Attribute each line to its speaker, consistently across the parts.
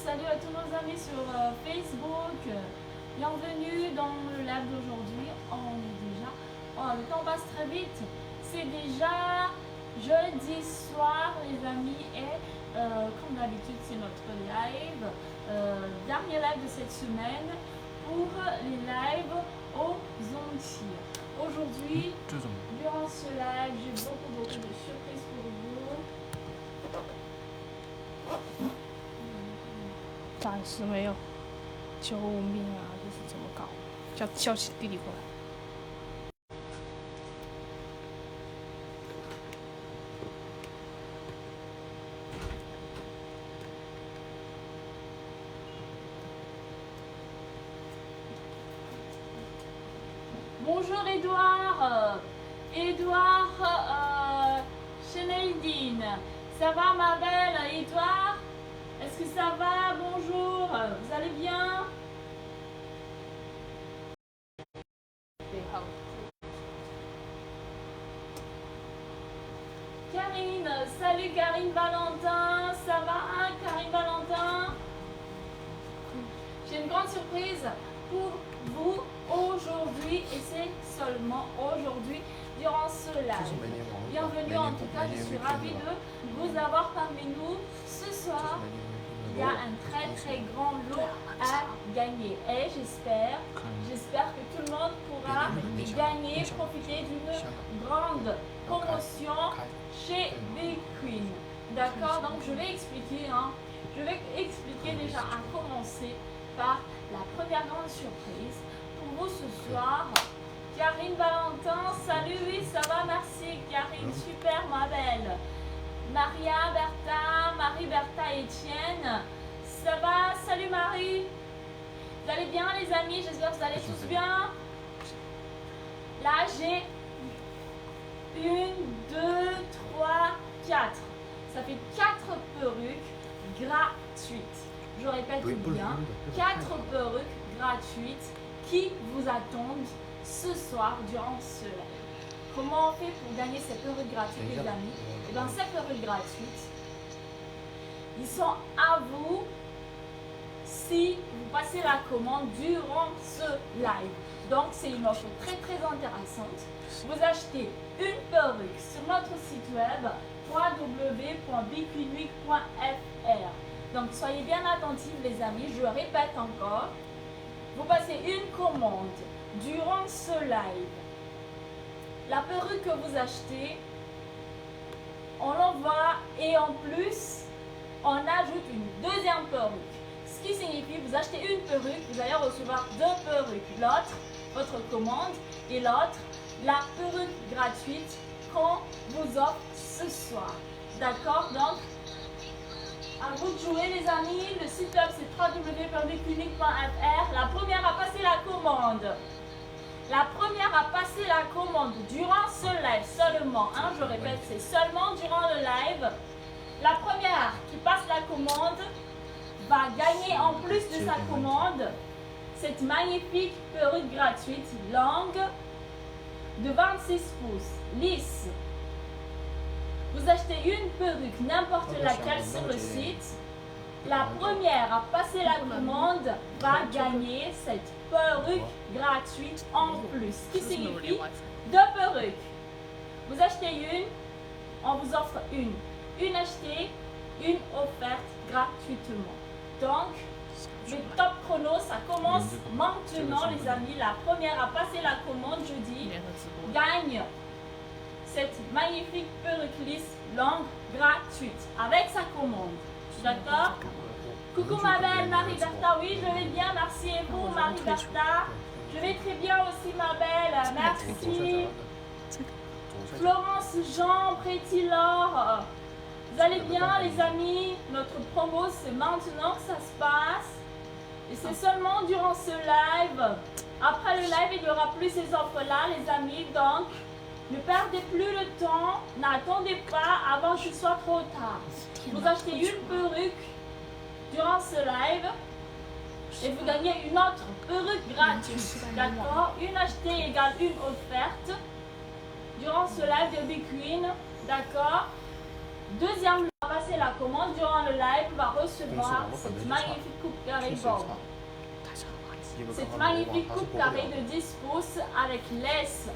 Speaker 1: salut à tous nos amis sur Facebook. Bienvenue dans le live d'aujourd'hui. On est déjà... Oh, le temps passe très vite. C'est déjà jeudi soir, les amis. Et comme d'habitude, c'est notre live. Dernier live de cette semaine pour les lives aux Antilles. Aujourd'hui, durant ce live, j'ai beaucoup de surprises pour vous.
Speaker 2: 暂时没有，救命啊！这是怎么搞？叫弟弟过来。
Speaker 1: Bonjour Edouard, Cheneldine, ça va ma belle Edouard? Est-ce que ça va? Bonjour, vous allez bien? Karine, salut Karine Valentin, ça va Karine Valentin? J'ai une grande surprise pour vous aujourd'hui et c'est seulement aujourd'hui durant ce live. Bienvenue en tout cas, je suis ravie de vous avoir parmi nous ce soir. Il y a un très grand lot à gagner et j'espère que tout le monde pourra gagner, profiter d'une grande promotion chez Big Queen. D'accord, donc je vais expliquer déjà à commencer par la première grande surprise pour vous ce soir. Karine Valentin, salut, oui ça va, merci Karine, super ma belle. Maria, Bertha, Marie, Bertha, Etienne, ça va, salut Marie. Vous allez bien les amis, j'espère que vous allez tous bien. Là j'ai 1, 2, 3, 4. Ça fait 4 perruques gratuites. Je répète bien, 4 perruques gratuites qui vous attendent ce soir durant ce live. Comment on fait pour gagner ces perruques gratuites les amis? Et bien ces perruques gratuites, ils sont à vous si vous passez la commande durant ce live. Donc c'est une offre très intéressante. Vous achetez une perruque sur notre site web www.bigqueenweek.fr. Donc soyez bien attentifs les amis, je répète encore. Vous passez une commande durant ce live. La perruque que vous achetez, on l'envoie et en plus, on ajoute une deuxième perruque. Ce qui signifie que vous achetez une perruque, vous allez recevoir 2 perruques. L'autre, votre commande, et l'autre, la perruque gratuite qu'on vous offre ce soir. D'accord? Donc, à vous de jouer les amis. Le site web c'est www.bigqueenweek.fr. La première à passer la commande. La première à passer la commande durant ce live seulement, je répète, c'est seulement durant le live. La première qui passe la commande va gagner en plus de sa commande cette magnifique perruque gratuite longue de 26 pouces, lisse. Vous achetez une perruque, n'importe laquelle sur le site. La première à passer la commande va gagner cette perruque gratuite en plus. Ce qui signifie 2 perruques. Vous achetez une, on vous offre une. Une achetée, une offerte gratuitement. Donc, le top chrono, ça commence maintenant les amis. La première à passer la commande jeudi gagne cette magnifique perruque lisse longue gratuite avec sa commande. D'accord? Coucou ma belle Marie-Bertha, oui je vais bien, merci et vous Marie-Bertha? Je vais très bien aussi ma belle, merci. Florence Jean, Pretty Laure, vous allez bien les amis? Notre promo c'est maintenant que ça se passe et c'est seulement durant ce live. Après le live il n'y aura plus ces offres là les amis, donc ne perdez plus le temps, n'attendez pas avant que ce soit trop tard. Vous achetez une perruque durant ce live et vous gagnez une autre perruque gratuite. D'accord? Une achetée égale une offerte durant ce live de Big Queen. D'accord? Deuxième, on va passé la commande durant le live va recevoir cette magnifique coupe carrée Bob. Cette magnifique coupe carrée de 10 pouces avec laisse.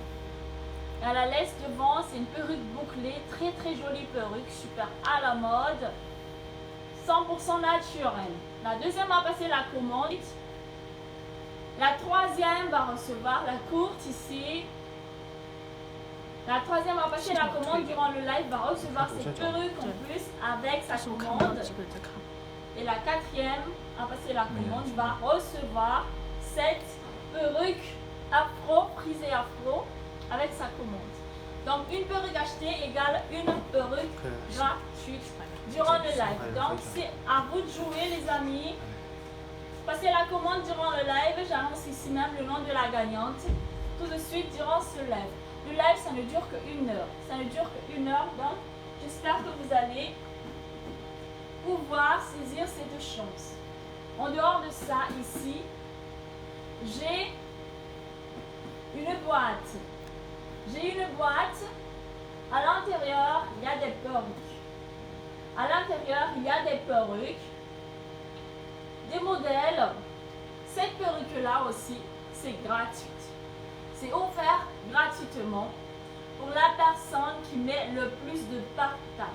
Speaker 1: À la laisse devant, c'est une perruque bouclée, très très jolie perruque, super à la mode, 100% naturelle. La deuxième va passer la commande. La troisième va recevoir la courte ici. La troisième va passer la commande durant le live, va recevoir cette perruque en plus avec sa commande. Et la quatrième va passer la commande, va recevoir cette perruque afro, frisée afro, avec sa commande. Donc une perruque achetée égale une perruque gratuite durant le live. Donc c'est à vous de jouer les amis. Passez la commande durant le live, j'annonce ici même le nom de la gagnante. Tout de suite durant ce live. Le live ça ne dure qu'une heure. Ça ne dure qu'une heure, donc j'espère que vous allez pouvoir saisir cette chance. En dehors de ça, ici, j'ai une boîte. J'ai une boîte. À l'intérieur, il y a des perruques. À l'intérieur, il y a des perruques, des modèles. Cette perruque-là aussi, c'est gratuite. C'est offert gratuitement pour la personne qui met le plus de partage.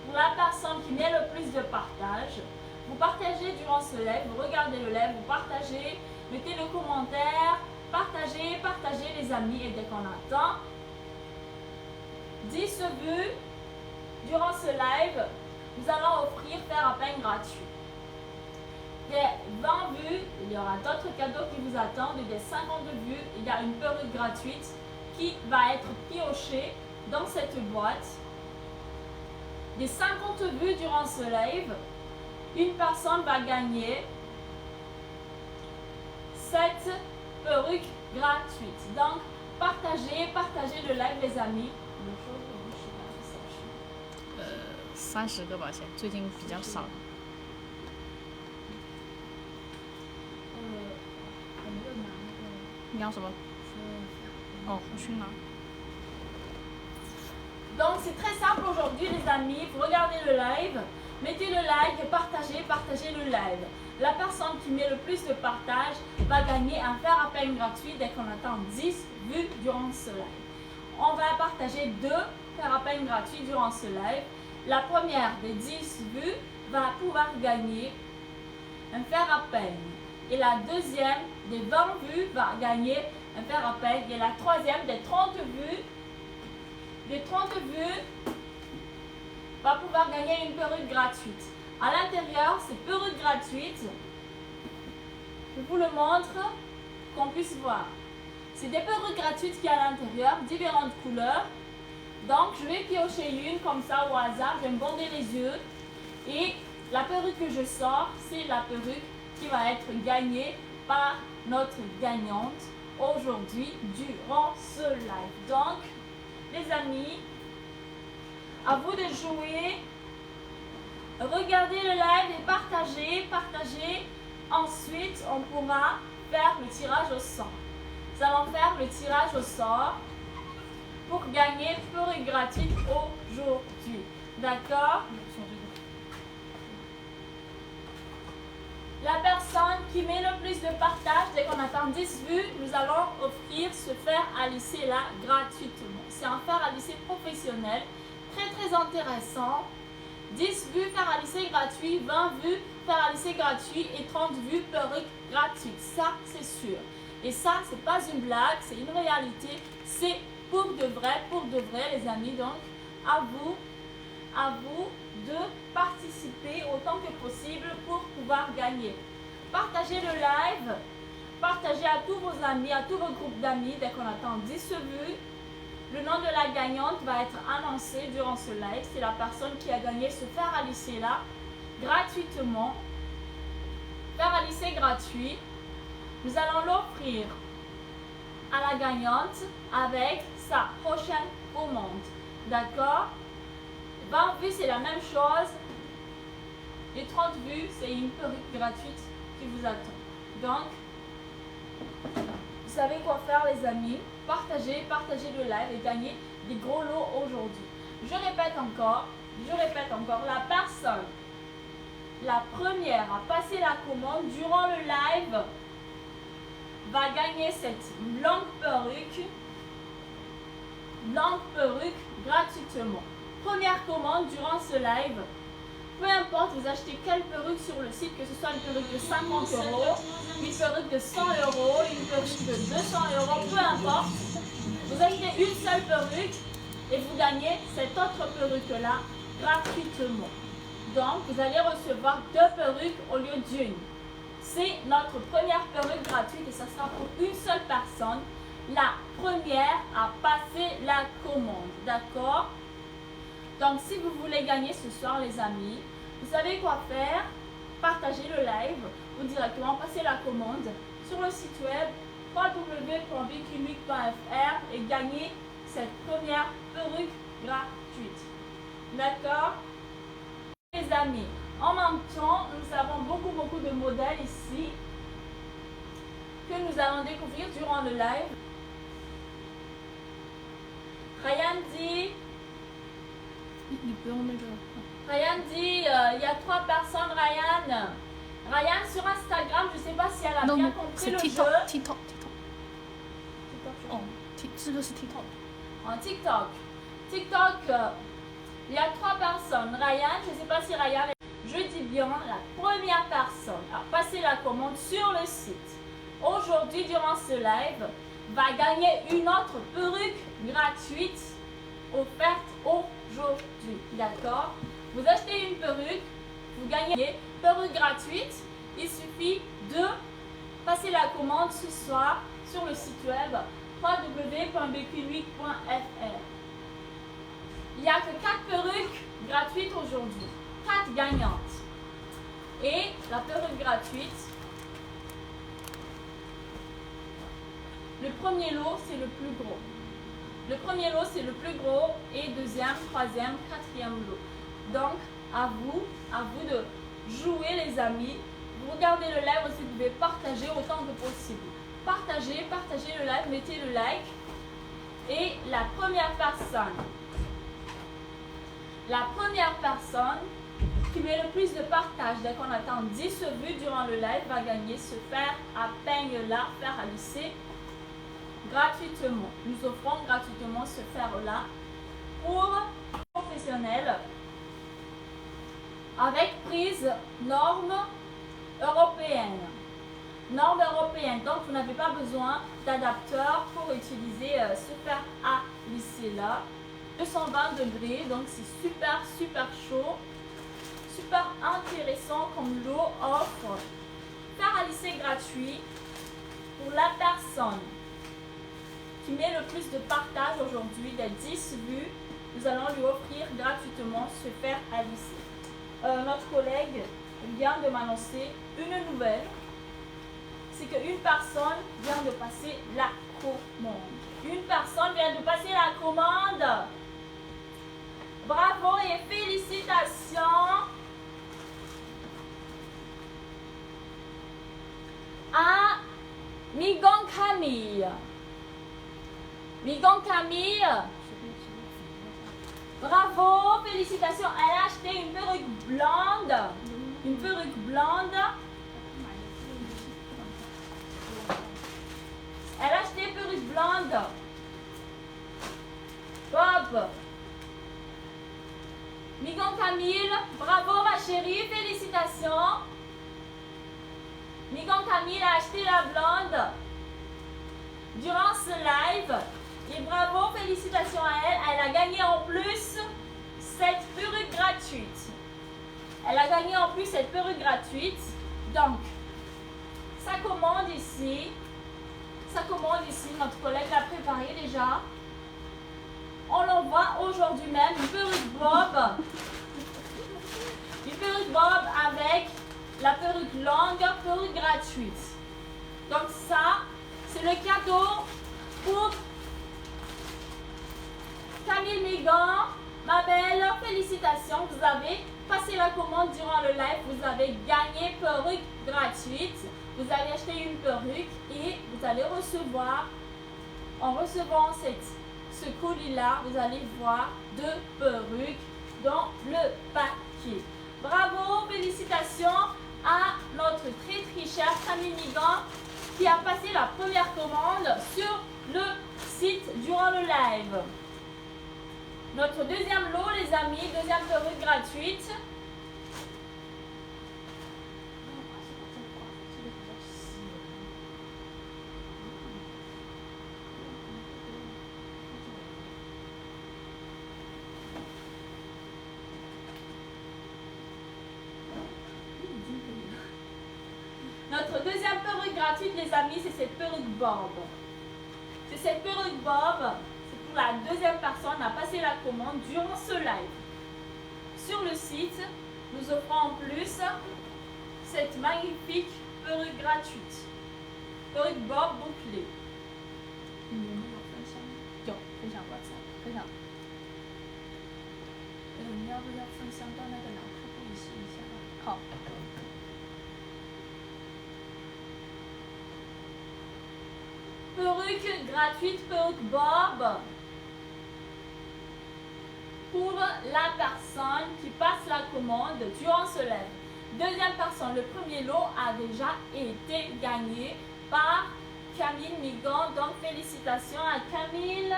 Speaker 1: Pour la personne qui met le plus de partage, vous partagez durant ce live, vous regardez le live, vous partagez, mettez le commentaire, partagez les amis et dès qu'on attend 10 vues durant ce live, nous allons offrir faire appel gratuit. Des 20 vues, il y aura d'autres cadeaux qui vous attendent. Des 50 vues, il y a une perruque gratuite qui va être piochée dans cette boîte. Des 50 vues durant ce live, une personne va gagner cette perruque gratuite. Donc, partagez le live les amis.
Speaker 2: 30个吧，最近比较少。你要什么？哦，我去拿。
Speaker 1: Donc c'est très simple aujourd'hui les amis, vous regardez le live, mettez le like et partagez le live. La personne qui met le plus de partage va gagner un faire appel gratuit dès qu'on attend 10 vues durant ce live. On va partager 2 faire appel gratuits durant ce live. La première des 10 vues va pouvoir gagner un faire appel. Et la deuxième des 20 vues va gagner un faire appel. Et la troisième des 30 vues va pouvoir gagner une perruque gratuite. À l'intérieur, cette perruque gratuite, je vous le montre qu'on puisse voir. C'est des perruques gratuites qui à l'intérieur, différentes couleurs. Donc, je vais piocher une comme ça au hasard, je vais me bander les yeux. Et la perruque que je sors, c'est la perruque qui va être gagnée par notre gagnante aujourd'hui durant ce live. Donc, les amis, à vous de jouer. Regardez le live et partagez. Ensuite, on pourra faire le tirage au sort. Nous allons faire le tirage au sort pour gagner perruque gratuite aujourd'hui. D'accord? La personne qui met le plus de partage, dès qu'on atteint 10 vues, nous allons offrir ce fer à lisser là gratuitement. C'est un fer à lisser professionnel, très très intéressant. 10 vues, fer à lisser gratuit, 20 vues, fer à lisser gratuit et 30 vues, perruque gratuite. Ça, c'est sûr. Et ça, c'est pas une blague, c'est une réalité. C'est pour de vrai, les amis. Donc, à vous de participer autant que possible pour pouvoir gagner. Partagez le live, partagez à tous vos amis, à tous vos groupes d'amis dès qu'on attend 10 vues. Le nom de la gagnante va être annoncé durant ce live. C'est la personne qui a gagné ce fer à lisser là gratuitement. Fer à lisser gratuit. Nous allons l'offrir à la gagnante avec sa prochaine commande. D'accord? 20 vues, c'est la même chose. Les 30 vues, c'est une perruque gratuite qui vous attend. Donc, vous savez quoi faire les amis. Partagez le live et gagnez des gros lots aujourd'hui. Je répète encore, la personne, la première à passer la commande durant le live va gagner cette longue perruque gratuitement. Première commande durant ce live. Peu importe, vous achetez quelle perruque sur le site, que ce soit une perruque de 50 €, une perruque de 100 €, une perruque de 200 €, peu importe. Vous achetez une seule perruque et vous gagnez cette autre perruque-là gratuitement. Donc, vous allez recevoir 2 perruques au lieu d'une. C'est notre première perruque gratuite et ça sera pour une seule personne. La première à passer la commande. D'accord? Donc, si vous voulez gagner ce soir, les amis, vous savez quoi faire. Partagez le live ou directement passez la commande sur le site web www.bqmusic.fr et gagnez cette première perruque gratuite. D'accord? Les amis, en même temps, nous avons beaucoup de modèles ici que nous allons découvrir durant le live. Ryan dit, il y a 3 personnes, Ryan. Ryan sur Instagram, je ne sais pas si elle a bien compris le jeu.
Speaker 2: TikTok. Oh, en
Speaker 1: TikTok. Il y a 3 personnes. Ryan, je ne sais pas si Ryan, je dis bien la première personne à passer la commande sur le site. Aujourd'hui, durant ce live, va gagner une autre perruque gratuite offerte aujourd'hui. D'accord? Vous achetez une perruque, vous gagnez une perruque gratuite. Il suffit de passer la commande ce soir sur le site web www.bqmusic.fr. Il n'y a que 4 perruques gratuites aujourd'hui. 4 gagnantes. Et la perruque gratuite, le premier lot, c'est le plus gros. Le premier lot, c'est le plus gros. Et deuxième, troisième, quatrième lot. Donc, à vous de jouer, les amis. Vous regardez le live aussi, vous devez partager autant que possible. Partagez le live, mettez le like. Et la première personne qui met le plus de partage, dès qu'on attend 10 vues durant le live, va gagner ce fer à peigne-là, fer à lisser, gratuitement. Nous offrons gratuitement ce fer-là pour professionnels avec prise norme européenne. Donc vous n'avez pas besoin d'adapteur pour utiliser ce fer à lisser là. 220 degrés, donc c'est super chaud, super intéressant comme l'eau offre. Fer à lisser gratuit pour la personne qui met le plus de partage aujourd'hui, des 10 vues, nous allons lui offrir gratuitement ce fer à lisser. Notre collègue vient de m'annoncer une nouvelle, c'est qu'une personne vient de passer la commande. Bravo et félicitations à Migon Camille. Bravo, félicitations. Elle a acheté une perruque blonde. Bob. Migon Camille, bravo ma chérie, félicitations. Migon Camille a acheté la blonde durant ce live. Et bravo, félicitations à elle. Elle a gagné en plus cette perruque gratuite. Donc, sa commande ici, notre collègue l'a préparée déjà. On l'envoie aujourd'hui même, une perruque Bob avec la perruque longue, perruque gratuite. Donc ça, c'est le cadeau pour Camille Migan. Ma belle, félicitations, vous avez passé la commande durant le live, vous avez gagné perruque gratuite. Vous allez acheter une perruque et vous allez recevoir, en recevant ce colis-là, vous allez voir 2 perruques dans le paquet. Bravo, félicitations à notre très cher Camille Nigan qui a passé la première commande sur le site durant le live. Notre deuxième lot, les amis, deuxième perruque gratuite. Notre deuxième perruque gratuite, les amis, c'est cette perruque Bob. C'est cette perruque Bob. C'est pour la deuxième personne à passer la commande durant ce live. Sur le site, nous offrons en plus cette magnifique perruque gratuite. Perruque Bob bouclée.
Speaker 2: 有分享 WhatsApp 分享。
Speaker 1: 你要不要分享到那个老客户试一下？
Speaker 2: 好。
Speaker 1: Perruque gratuite, perruque Bob. Pour la personne qui passe la commande durant ce live. Deuxième personne, le premier lot a déjà été gagné par Camille Nigan. Donc félicitations à Camille.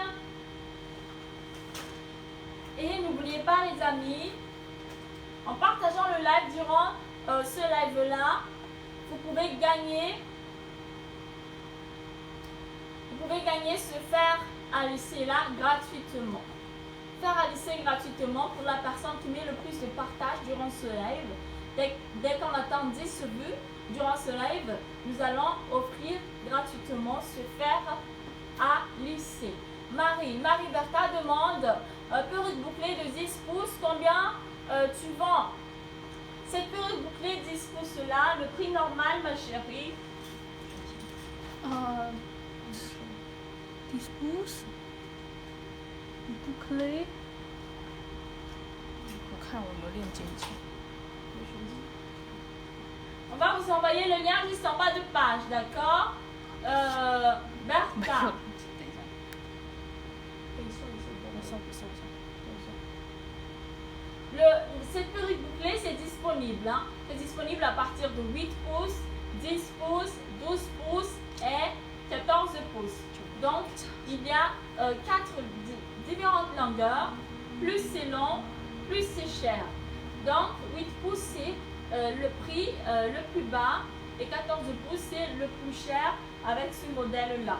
Speaker 1: Et n'oubliez pas les amis, en partageant le live durant ce live-là, vous pouvez gagner ce fer à lisser là gratuitement. Fer à lisser gratuitement pour la personne qui met le plus de partage durant ce live. Dès qu'on atteint 10 vues durant ce live, nous allons offrir gratuitement ce fer à lisser. Marie Bertha demande perruque bouclée de 10 pouces, combien tu vends? Cette perruque bouclée 10 pouces là, le prix normal ma chérie.
Speaker 2: 10 pouces bouclé， 我看我有没有链接进。
Speaker 1: On va vous envoyer le lien juste en bas de page, d'accord? Bertha. Cette perruque bouclée, c'est disponible. Hein? C'est disponible à partir de 8 pouces, 10 pouces, 12 pouces et 14 pouces. Donc, il y a 4 différentes longueurs. Plus c'est long, plus c'est cher. Donc, 8 pouces, c'est le prix le plus bas et 14 pouces, c'est le plus cher avec ce modèle-là.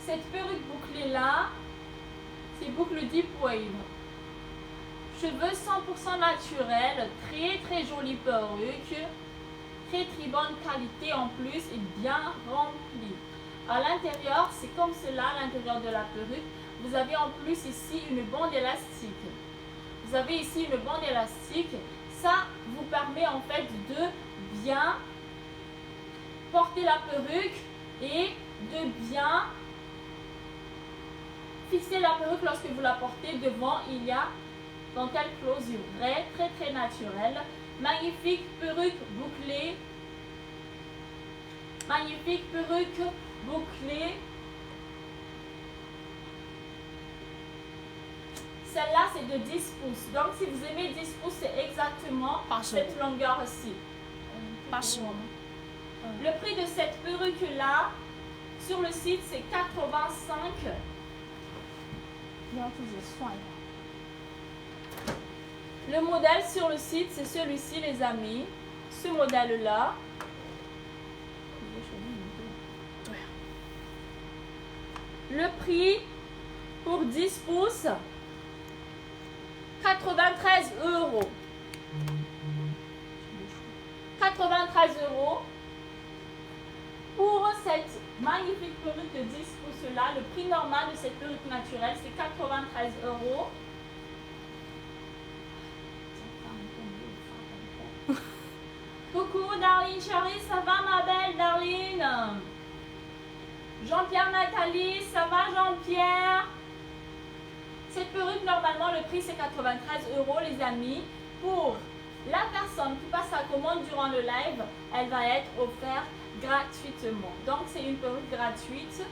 Speaker 1: Cette perruque bouclée-là, c'est boucle deep wave. Cheveux 100% naturels, très jolie perruque, très bonne qualité en plus et bien remplie. À l'intérieur, c'est comme cela, à l'intérieur de la perruque. Vous avez en plus ici une bande élastique. Vous avez ici une bande élastique. Ça vous permet en fait de bien porter la perruque et de bien fixer la perruque lorsque vous la portez. Devant, il y a dentelle closure, très naturelle. Magnifique perruque bouclée. Magnifique perruque bouclée. Celle-là, c'est de 10 pouces. Donc, si vous aimez 10 pouces, c'est exactement cette longueur-ci. Le prix de cette perruque-là, sur le site, c'est 85. Le modèle sur le site, c'est celui-ci, les amis. Ce modèle-là. Le prix pour 10 pouces, 93 €. 93 € pour cette magnifique perruque de 10 pouces là. Le prix normal de cette perruque naturelle, c'est 93 €. Coucou Darline chérie, ça va ma belle Darline? Jean-Pierre Nathalie, ça va Jean-Pierre? Cette perruque, normalement, le prix c'est 93 € les amis. Pour la personne qui passe sa commande durant le live, elle va être offerte gratuitement. Donc c'est une perruque gratuite.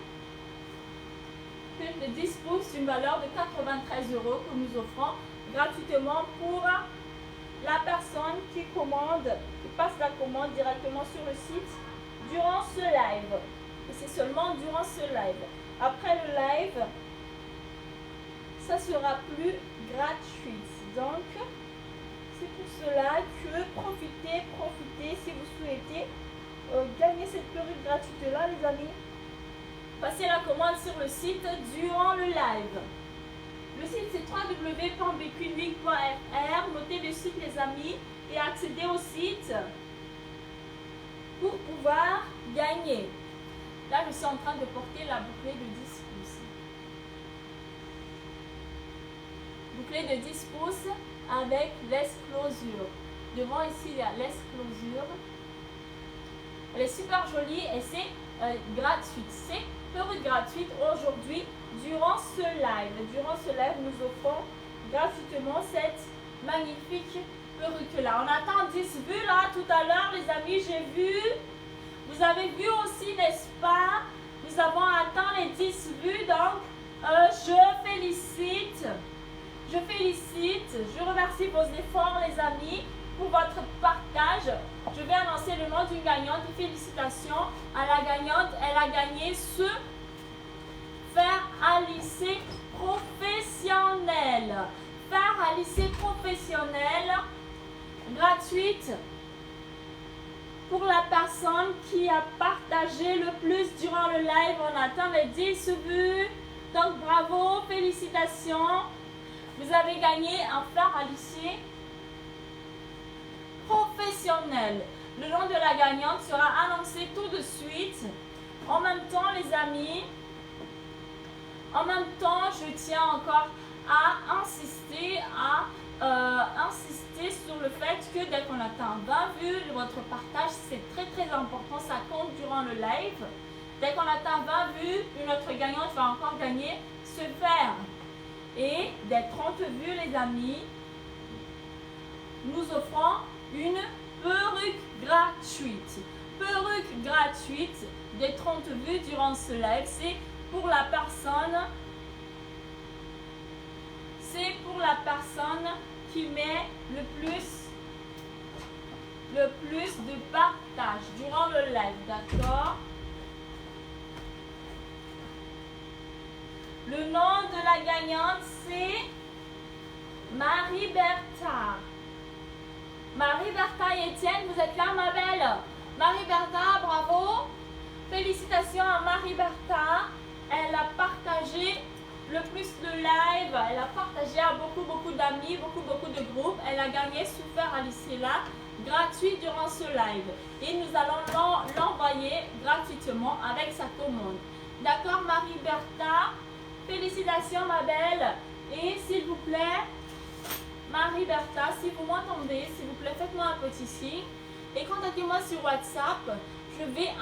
Speaker 1: Perruque de 10 pouces, une valeur de 93 € que nous offrons gratuitement pour la personne qui commande, qui passe la commande directement sur le site durant ce live. Et c'est seulement durant ce live. Après le live, ça sera plus gratuit. Donc, c'est pour cela que profitez si vous souhaitez gagner cette perruque gratuite là, les amis. Passez la commande sur le site durant le live. Le site c'est www.bqueenweek.fr. Notez le site, les amis, et accédez au site pour pouvoir gagner. Là, je suis en train de porter la bouclée de 10 pouces. Bouclée de 10 pouces avec l'esclosure. Devant ici, il y a l'esclosure. Elle est super jolie et c'est gratuite. C'est perruque gratuite aujourd'hui durant ce live. Durant ce live, nous offrons gratuitement cette magnifique perruque là. On attend 10 vues là tout à l'heure, les amis. J'ai vu. Vous avez vu aussi, n'est-ce pas? Nous avons atteint les 10 vues. Donc, je félicite. Je remercie vos efforts, les amis, pour votre partage. Je vais annoncer le nom d'une gagnante. Félicitations à la gagnante. Elle a gagné ce fer à lisser professionnel. Fer à lisser professionnel gratuite pour la personne qui a partagé le plus durant le live. On atteint les 10 vues. Donc, bravo, félicitations. Vous avez gagné un fer à lisser professionnel. Le nom de la gagnante sera annoncé tout de suite. En même temps, les amis, je tiens encore à insister sur le fait que dès qu'on atteint 20 vues, votre partage, c'est très important, ça compte durant le live. Dès qu'on atteint 20 vues, une autre gagnante va encore gagner ce verre. Et des 30 vues, les amis, nous offrons une perruque gratuite. Perruque gratuite des 30 vues durant ce live. C'est pour la personne qui met le plus de partage durant le live, d'accord? Le nom de la gagnante, c'est Marie-Bertha. Marie-Bertha et Étienne, vous êtes là, ma belle? Marie-Bertha, bravo. Félicitations à Marie-Bertha. Elle a partagé le plus le live. Elle a partagé à beaucoup d'amis, beaucoup de groupes. Elle a gagné ce fer à lisser là, gratuit durant ce live. Et nous allons l'envoyer gratuitement avec sa commande. D'accord, Marie-Bertha? Félicitations, ma belle. Et s'il vous plaît, Marie-Bertha, si vous m'entendez, s'il vous plaît, faites-moi un petit signe. Et contactez-moi sur WhatsApp. Je vais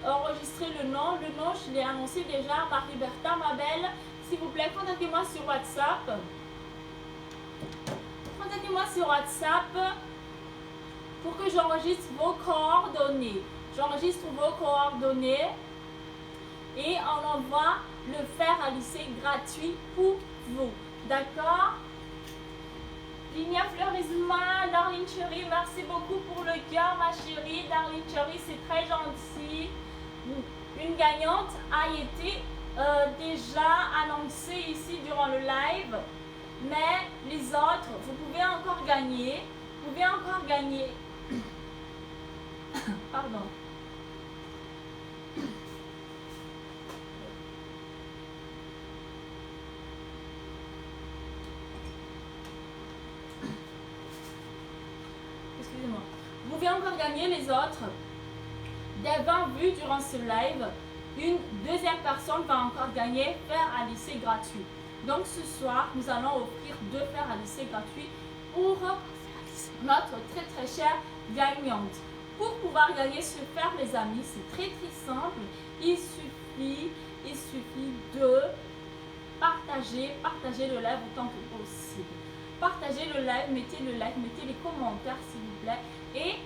Speaker 1: enregistrer le nom. Le nom, je l'ai annoncé déjà. Marie-Bertha, ma belle. S'il vous plaît, contactez-moi sur WhatsApp. Contactez-moi sur WhatsApp pour que j'enregistre vos coordonnées. J'enregistre vos coordonnées. Et on envoie le fer à lisser gratuit pour vous. D'accord? Linia Fleurisma, Darlene Chérie, merci beaucoup pour le cœur, ma chérie. Darlene Chérie, c'est très gentil. Une gagnante a été déjà annoncée ici durant le live. Mais les autres, vous pouvez encore gagner. Vous pouvez encore gagner. Pardon. Excusez-moi. Vous pouvez encore gagner les autres. Des 20 vues durant ce live, une deuxième personne va encore gagner fer à lisser gratuit. Donc ce soir, nous allons offrir 2 fers à lisser gratuits pour notre très chère gagnante. Pour pouvoir gagner ce fer, les amis, c'est très simple. Il suffit de partager le live autant que possible. Partagez le live, mettez le like, mettez les commentaires s'il vous plaît. Et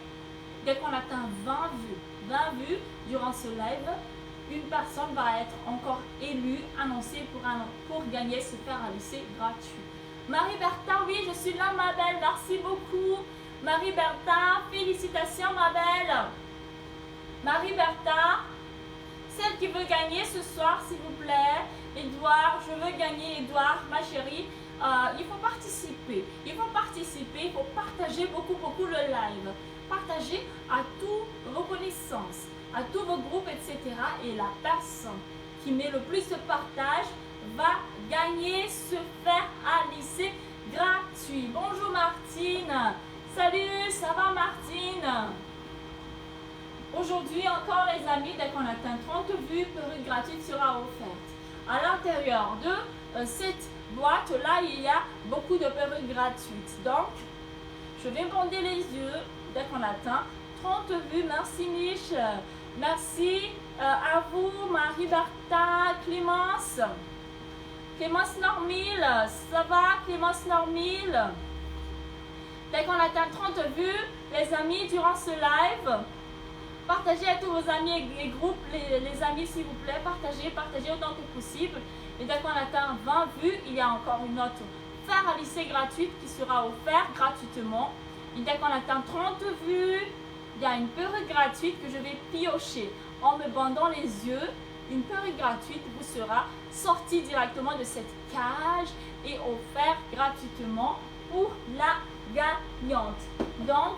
Speaker 1: dès qu'on atteint 20 vues durant ce live, une personne va être encore élue, annoncée pour gagner ce fer à lisser gratuit. Marie-Bertha, oui, je suis là, ma belle. Merci beaucoup. Marie-Bertha, félicitations, ma belle. Marie-Bertha, celle qui veut gagner ce soir, s'il vous plaît. Edouard, je veux gagner, Edouard, ma chérie. Il faut participer. Il faut participer, il faut partager beaucoup le live. Partager à tous vos connaissances, à tous vos groupes, etc. Et la personne qui met le plus de partage va gagner ce fer à lisser gratuit. Bonjour Martine. Salut, ça va Martine? Aujourd'hui encore les amis, dès qu'on atteint 30 vues, perruque gratuite sera offerte. À l'intérieur de cette boîte là, il y a beaucoup de perruques gratuites. Donc, je vais bander les yeux dès qu'on atteint 30 vues. Merci Mich. Merci à vous Marie-Bertha, Clémence. Clémence Normile, ça va Clémence Normile? Dès qu'on atteint 30 vues, les amis, durant ce live, partagez à tous vos amis et groupes, les amis s'il vous plaît, partagez autant que possible. Et dès qu'on atteint 20 vues, il y a encore une autre fer à lisser gratuite qui sera offerte gratuitement. Et dès qu'on atteint 30 vues, il y a une perruque gratuite que je vais piocher en me bandant les yeux. Une perruque gratuite vous sera sortie directement de cette cage et offerte gratuitement pour la gagnante. Donc,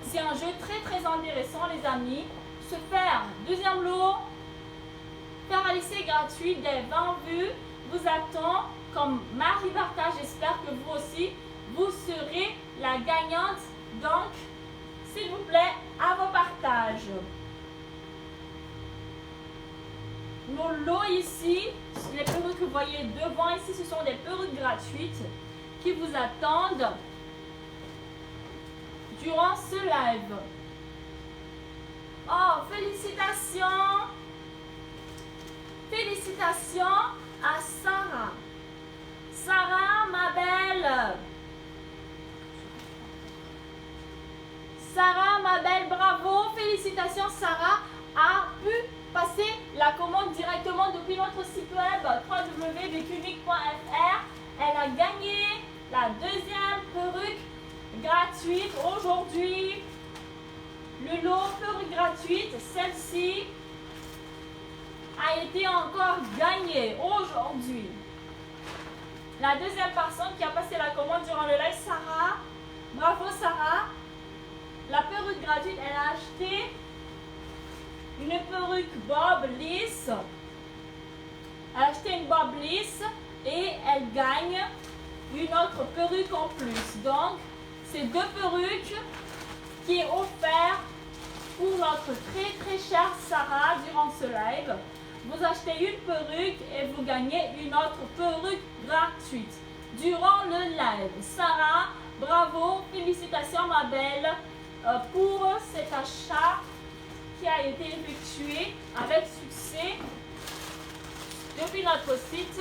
Speaker 1: c'est un jeu très intéressant les amis. Ce fer, deuxième lot, fer à lisser gratuit des 20 vues vous attend comme Marie-Bertha. J'espère que vous aussi, vous serez la gagnante. Donc, s'il vous plaît, à vos partages. Nos lots ici, les perruques que vous voyez devant ici, ce sont des perruques gratuites qui vous attendent durant ce live. Oh, félicitations! Félicitations à Sarah. Sarah, ma belle. Sarah, ma belle, bravo. Félicitations, Sarah a pu passer la commande directement depuis notre site web www.becunique.fr. Elle a gagné la deuxième perruque gratuite aujourd'hui. Le lot perruque gratuite, celle-ci, a été encore gagnée aujourd'hui. La deuxième personne qui a passé la commande durant le live, Sarah. Bravo Sarah. La perruque gratuite, elle a acheté une perruque bob lisse. Elle a acheté une bob lisse et elle gagne une autre perruque en plus. Donc, c'est deux perruques qui est offert pour notre très chère Sarah durant ce live. Vous achetez une perruque et vous gagnez une autre perruque gratuite durant le live. Sarah, bravo, félicitations ma belle pour cet achat qui a été effectué avec succès depuis notre site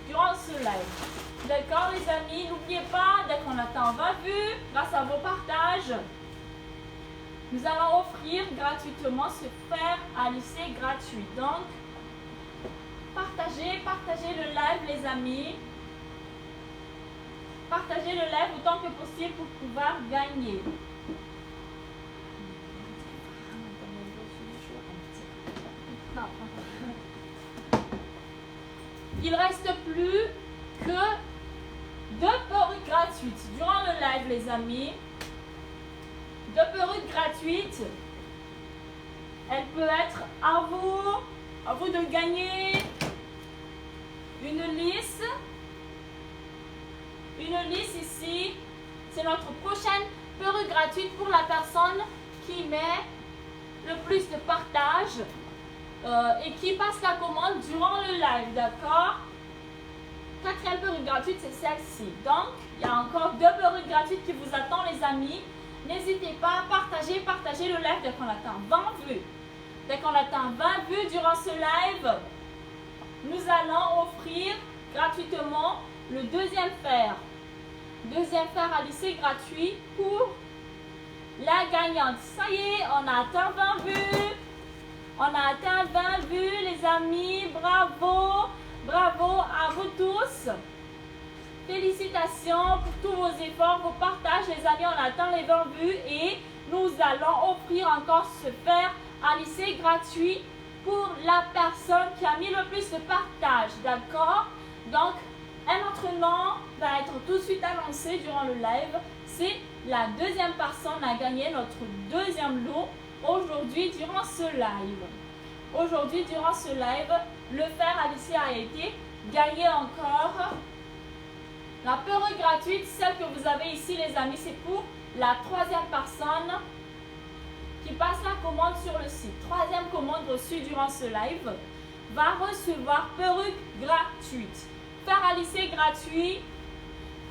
Speaker 1: durant ce live. D'accord les amis, n'oubliez pas, dès qu'on atteint 20 vues, grâce à vos partages, nous allons offrir gratuitement ce fer à lisser gratuit. Donc, partagez le live les amis. Partagez le live autant que possible pour pouvoir gagner. Il ne reste plus que 2 perruques gratuites durant le live les amis. 2 perruques gratuites. Elle peut être à vous de gagner une lisse. Une lisse ici. C'est notre prochaine perruque gratuite pour la personne qui met le plus de partage et qui passe la commande durant le live, d'accord? 4e perruque gratuite, c'est celle-ci. Donc, il y a encore 2 perruques gratuites qui vous attendent les amis. N'hésitez pas à partager le live dès qu'on atteint 20 vues. Dès qu'on atteint 20 vues durant ce live, nous allons offrir gratuitement le deuxième fer. Deuxième fer à lisser gratuit pour la gagnante. Ça y est, on a atteint 20 vues. On a atteint 20 vues, les amis. Bravo. Bravo à vous tous. Félicitations pour tous vos efforts, vos partages. Les amis, on atteint les 20 vues et nous allons offrir encore ce fer à lycée gratuit pour la personne qui a mis le plus de partages. D'accord? Donc, un autre nom va être tout de suite annoncé durant le live. C'est la deuxième personne à gagner notre deuxième lot aujourd'hui durant ce live. Aujourd'hui, durant ce live, le fer à lycée a été gagné encore. La perruque gratuite, celle que vous avez ici, les amis, c'est pour la troisième personne qui passe la commande sur le site. Troisième commande reçue durant ce live va recevoir perruque gratuite. Fer à lycée gratuit.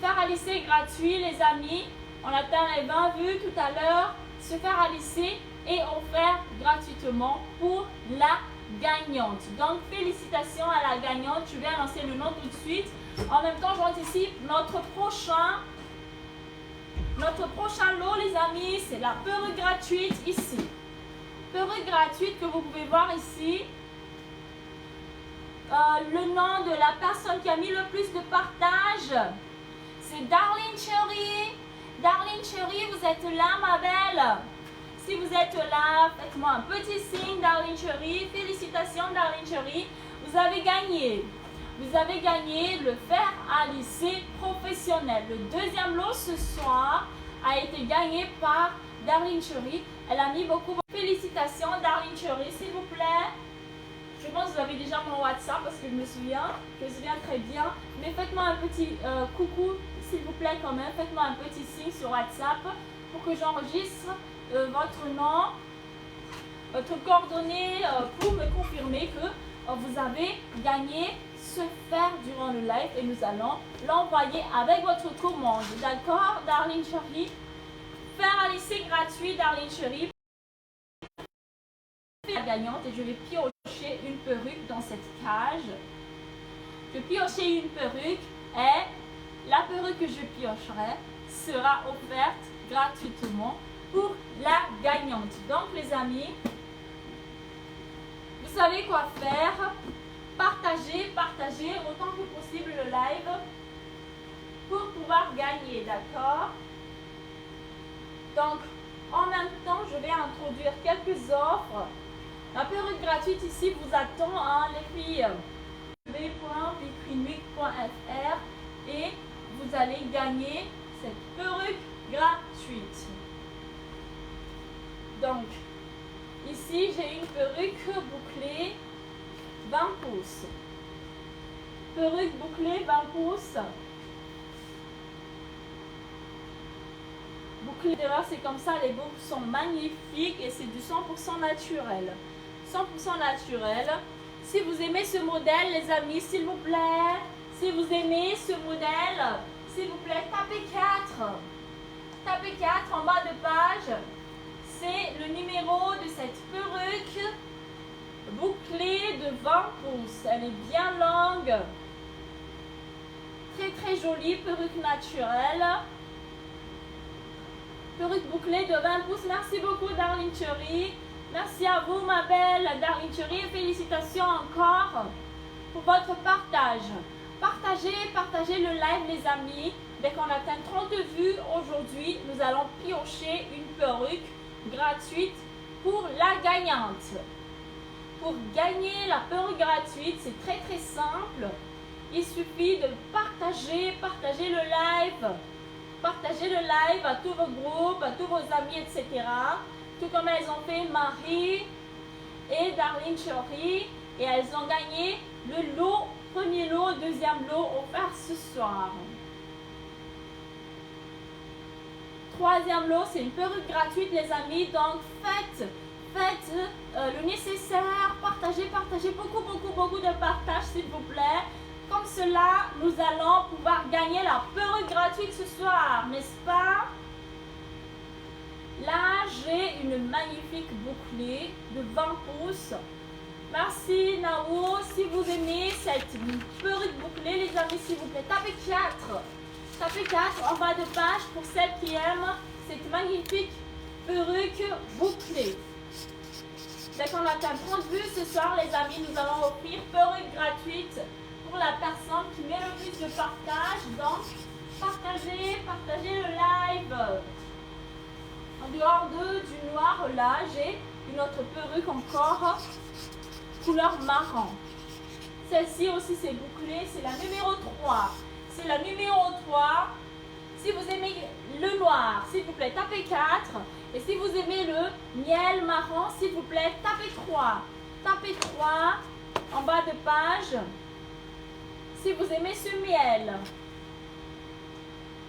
Speaker 1: Fer à lycée gratuit, les amis. On atteint les 20 vues tout à l'heure. Ce fer à lycée est offert gratuitement pour la gagnante. Donc, félicitations à la gagnante. Je vais annoncer le nom tout de suite. En même temps, j'anticipe notre prochain lot, les amis. C'est la perruque gratuite ici. Perruque gratuite que vous pouvez voir ici. Le nom de la personne qui a mis le plus de partage, c'est Darlene Cherry. Darlene Cherry, vous êtes là, ma belle? Si vous êtes là, faites-moi un petit signe, Darlene Cherry. Félicitations, Darlene Cherry. Vous avez gagné. Vous avez gagné le fer à lycée professionnel. Le deuxième lot ce soir a été gagné par Darlene Cherry. Elle a mis beaucoup de félicitations, Darlene Cherry, s'il vous plaît. Je pense que vous avez déjà mon WhatsApp parce que je me souviens très bien. Mais faites-moi un petit coucou, s'il vous plaît, quand même. Faites-moi un petit signe sur WhatsApp pour que j'enregistre votre nom, votre coordonnée pour me confirmer que vous avez gagné ce fer durant le live et nous allons l'envoyer avec votre commande. D'accord, Darlene Cherry? Fer à lycée gratuit, Darlene Cherry. La gagnante et je vais piocher une perruque dans cette cage. Je piocher une perruque et la perruque que je piocherai sera offerte gratuitement pour la gagnante. Donc les amis, vous savez quoi faire. Partagez autant que possible le live pour pouvoir gagner, d'accord? Donc en même temps, je vais introduire quelques offres. La perruque gratuite ici vous attend, hein, les filles. www.vitrineweek.fr et vous allez gagner cette perruque gratuite. Donc, ici j'ai une perruque bouclée 20 pouces. Perruque bouclée 20 pouces. Bouclée d'erreur, c'est comme ça, les boucles sont magnifiques et c'est du 100% naturel. 100% naturel. Si vous aimez ce modèle, les amis, s'il vous plaît, si vous aimez ce modèle, s'il vous plaît, tapez 4. Tapez 4 en bas de page. C'est le numéro de cette perruque bouclée de 20 pouces. Elle est bien longue. Très très jolie, perruque naturelle. Perruque bouclée de 20 pouces. Merci beaucoup, Darlene Cherry. Merci à vous, ma belle Darlene Cherry. Et félicitations encore pour votre partage. Partagez le live, les amis. Dès qu'on atteint 30 vues aujourd'hui, nous allons piocher une perruque gratuite pour la gagnante. Pour gagner la perruque gratuite, c'est très très simple. Il suffit de partager le live. Partagez le live à tous vos groupes, à tous vos amis, etc. Tout comme elles ont fait Marie et Darlene Cherry. Et elles ont gagné le lot, premier lot, deuxième lot offert ce soir. Troisième lot, c'est une perruque gratuite, les amis. Donc faites le nécessaire. Partagez beaucoup de partage, s'il vous plaît. Comme cela, nous allons pouvoir gagner la perruque gratuite ce soir, n'est-ce pas? Là, j'ai une magnifique bouclée de 20 pouces. Merci, Nao. Si vous aimez cette perruque bouclée, les amis, s'il vous plaît, tapez 4. Tapez 4 en bas de page pour celles qui aiment cette magnifique perruque bouclée. Dès qu'on atteint 30 vues ce soir, les amis, nous allons offrir perruque gratuite pour la personne qui met le plus de partage. Donc, partagez le live. En dehors du noir, là, j'ai une autre perruque encore, couleur marron. Celle-ci aussi, c'est bouclé, c'est la numéro 3. C'est la numéro 3. Si vous aimez le noir, s'il vous plaît, tapez 4. Et si vous aimez le miel marron, s'il vous plaît, tapez 3. Tapez 3 en bas de page. Si vous aimez ce miel.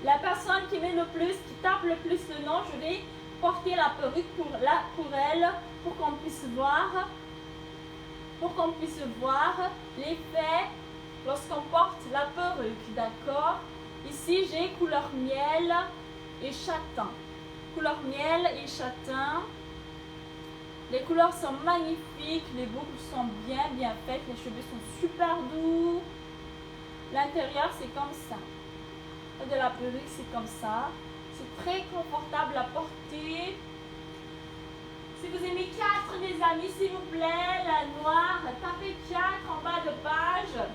Speaker 1: La personne qui met le plus, qui tape le plus le nom, je vais porter la perruque pour elle, pour qu'on puisse voir l'effet lorsqu'on porte la perruque, d'accord? Ici, j'ai couleur miel et châtain. Couleur miel et châtain. Les couleurs sont magnifiques, les boucles sont bien faites, les cheveux sont super doux. L'intérieur, c'est comme ça. De la perruque, c'est comme ça. C'est très confortable à porter. Si vous aimez 4, les amis, s'il vous plaît, la noire, tapez 4 en bas de page.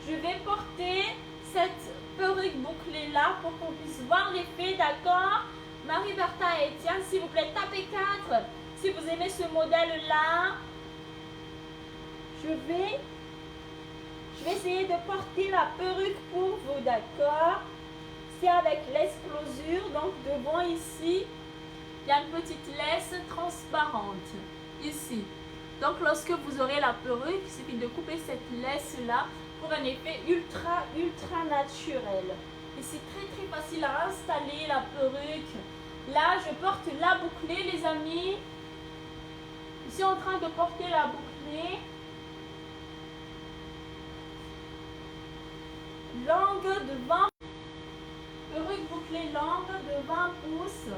Speaker 1: Je vais porter cette perruque bouclée là pour qu'on puisse voir l'effet, d'accord? Marie-Bertha et Étienne, s'il vous plaît, tapez 4. Si vous aimez ce modèle là, je vais essayer de porter la perruque pour vous, d'accord? C'est avec l'esclosure, donc devant ici, il y a une petite laisse transparente, ici. Donc lorsque vous aurez la perruque, il suffit de couper cette laisse là pour un effet ultra naturel. Et c'est très facile à installer la perruque. Là, je porte la bouclée, les amis. Je suis en train de porter la bouclée. Longue de 20. Perruque bouclée longue de 20 pouces.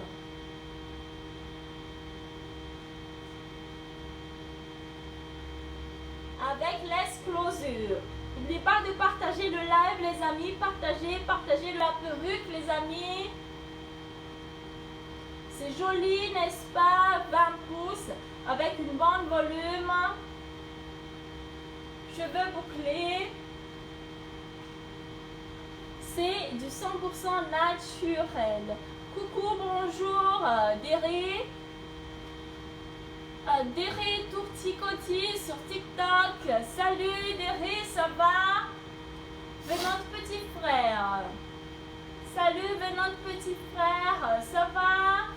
Speaker 1: Avec l'esclosure. N'oubliez pas de partager le live, les amis. Partagez la perruque, les amis. C'est joli, n'est-ce pas? 20 pouces avec une bonne volume. Cheveux bouclés. C'est du 100% naturel. Coucou, bonjour, Déré. Déré Tourticoti sur TikTok. Salut Déré, ça va? Notre petit frère. Salut notre petit frère, ça va?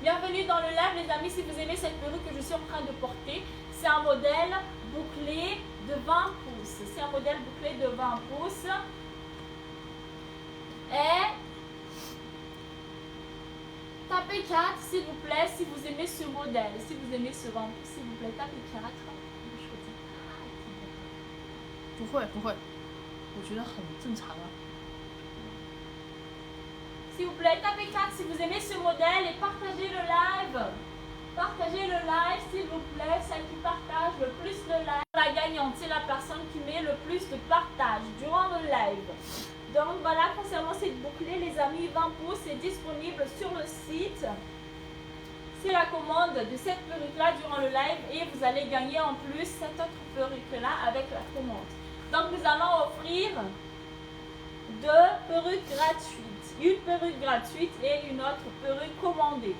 Speaker 1: Bienvenue dans le live, les amis. Si vous aimez cette perruque que je suis en train de porter, c'est un modèle bouclé de 20 pouces. C'est un modèle bouclé de 20 pouces. Et tapez 4 s'il vous plaît si vous aimez ce modèle. Si vous aimez ce 20 pouces, s'il vous plaît, tapez 4.
Speaker 2: 不会，我觉得很正常啊。
Speaker 1: S'il vous plaît, tapez 4 si vous aimez ce modèle et partagez le live. Partagez le live, s'il vous plaît. Celle qui partage le plus le live. La gagnante, c'est la personne qui met le plus de partage durant le live. Donc voilà, concernant cette bouclée, les amis, 20 pouces est disponible sur le site. C'est la commande de cette perruque-là durant le live et vous allez gagner en plus cette autre perruque-là avec la commande. Donc nous allons offrir 2 perruques gratuites. Une perruque gratuite et une autre perruque commandée.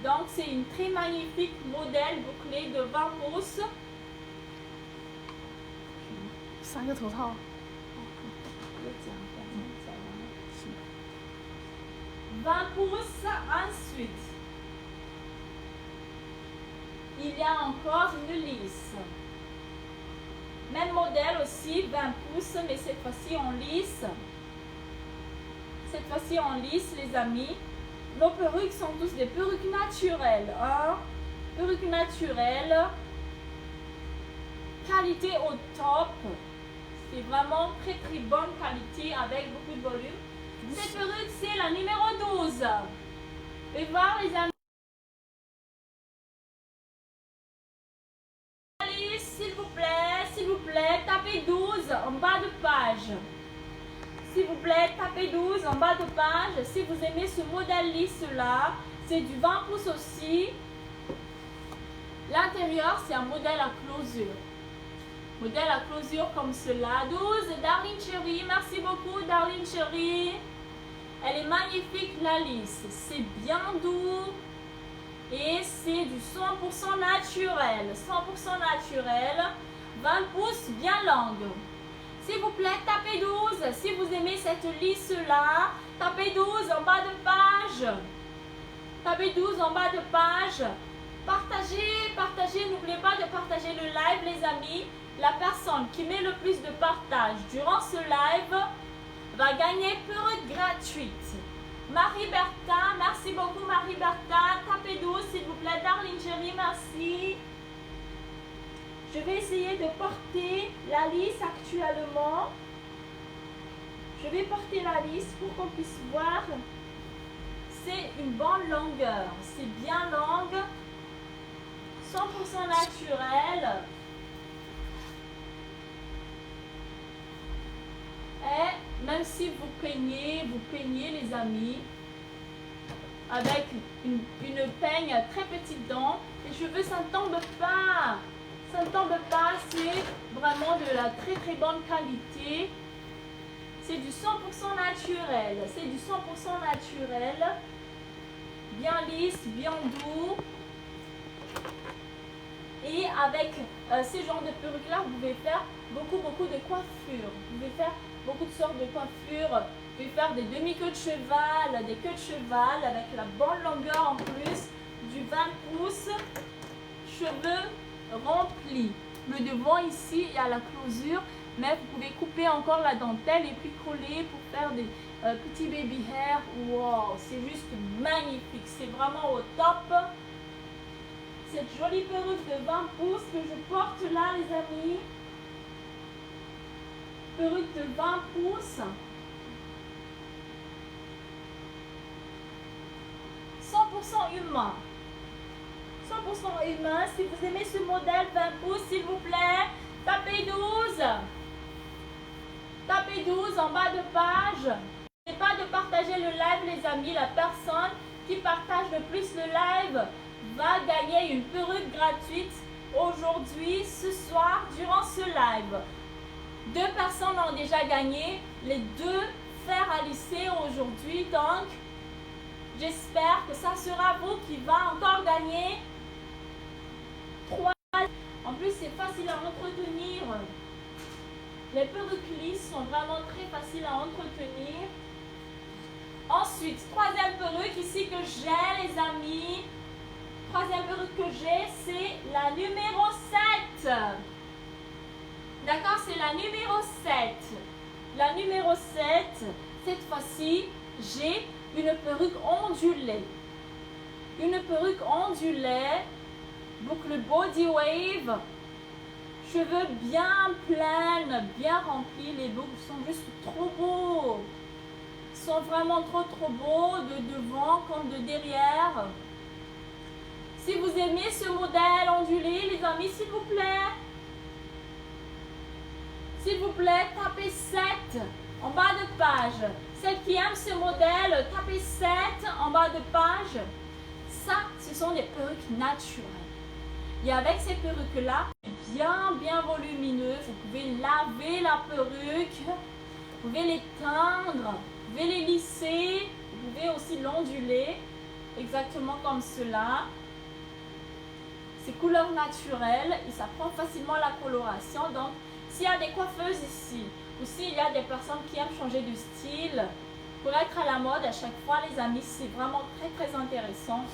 Speaker 1: Donc c'est une très magnifique modèle bouclé de 20 pouces.
Speaker 2: 3个头套。
Speaker 1: 20 pouces ensuite. Il y a encore une lisse. Même modèle aussi, 20 pouces, mais cette fois-ci en lisse. Cette fois-ci en lisse, les amis. Nos perruques sont tous des perruques naturelles. Hein? Perruques naturelles. Qualité au top. C'est vraiment très bonne qualité avec beaucoup de volume. Cette perruque, c'est la numéro 12. Et voir les amis. S'il vous plaît, tapez 12 en bas de page. S'il vous plaît, tapez 12 en bas de page. Si vous aimez ce modèle lisse là, c'est du 20 pouces aussi. L'intérieur, c'est un modèle à closure. Modèle à closure comme cela. 12, Darlene Chérie. Merci beaucoup, Darlene Chérie. Elle est magnifique, la lisse. C'est bien doux. Et c'est du 100% naturel. 100% naturel. 20 pouces bien longue. S'il vous plaît, tapez 12. Si vous aimez cette lisse-là, tapez 12 en bas de page. Tapez 12 en bas de page. Partagez, partagez. N'oubliez pas de partager le live, les amis. La personne qui met le plus de partage durant ce live va gagner perruque gratuite. Marie-Bertha, merci beaucoup Marie-Bertha. Tapez 12 s'il vous plaît. Darlene Chérie, merci. Je vais essayer de porter la lisse actuellement. Je vais porter la lisse pour qu'on puisse voir. C'est une bonne longueur. C'est bien longue. 100% naturel. Et même si vous peignez les amis, avec une peigne très petite dent, les cheveux ça ne tombe pas. Ça ne tombe pas, c'est vraiment de la très très bonne qualité. C'est du 100% naturel. C'est du 100% naturel. Bien lisse, bien doux. Et avec ces genres de perruques-là, vous pouvez faire beaucoup de coiffures. Vous pouvez faire beaucoup de sortes de coiffures. Vous pouvez faire des demi-queues de cheval, des queues de cheval avec la bonne longueur en plus, du 20 pouces. Cheveux remplis. Le devant ici, il y a la closure, mais vous pouvez couper encore la dentelle et puis coller pour faire des petits baby hair. Wow, c'est juste magnifique. C'est vraiment au top. Cette jolie perruque de 20 pouces que je porte là, les amis. Perruque de 20 pouces. 100% humain. 100% humain. Si vous aimez ce modèle 20 pouces, s'il vous plaît, tapez 12. Tapez 12 en bas de page. N'oubliez pas de partager le live, les amis. La personne qui partage le plus le live va gagner une perruque gratuite aujourd'hui, ce soir, durant ce live. 2 personnes ont déjà gagné les 2 fers à lisser aujourd'hui. Donc, j'espère que ça sera vous qui va encore gagner 3. En plus, c'est facile à entretenir. Les perruques lisses sont vraiment très faciles à entretenir. Ensuite, 3e perruque ici que j'ai, les amis. 3e perruque que j'ai, c'est la numéro 7. D'accord, c'est la numéro 7. La numéro 7, cette fois-ci, j'ai une perruque ondulée. Une perruque ondulée, boucle body wave, cheveux bien pleins, bien remplis. Les boucles sont juste trop beaux. Ils sont vraiment trop beaux de devant comme de derrière. Si vous aimez ce modèle ondulé, les amis, s'il vous plaît. S'il vous plaît, tapez 7 en bas de page. Celles qui aiment ce modèle, tapez 7 en bas de page. Ça, ce sont des perruques naturelles. Et avec ces perruques-là, bien volumineuses, vous pouvez laver la perruque, vous pouvez les teindre, vous pouvez les lisser, vous pouvez aussi l'onduler, exactement comme cela. C'est couleur naturelle et ça prend facilement la coloration. Donc, s'il y a des coiffeuses ici, ou s'il y a des personnes qui aiment changer de style, pour être à la mode à chaque fois, les amis, c'est vraiment très intéressant.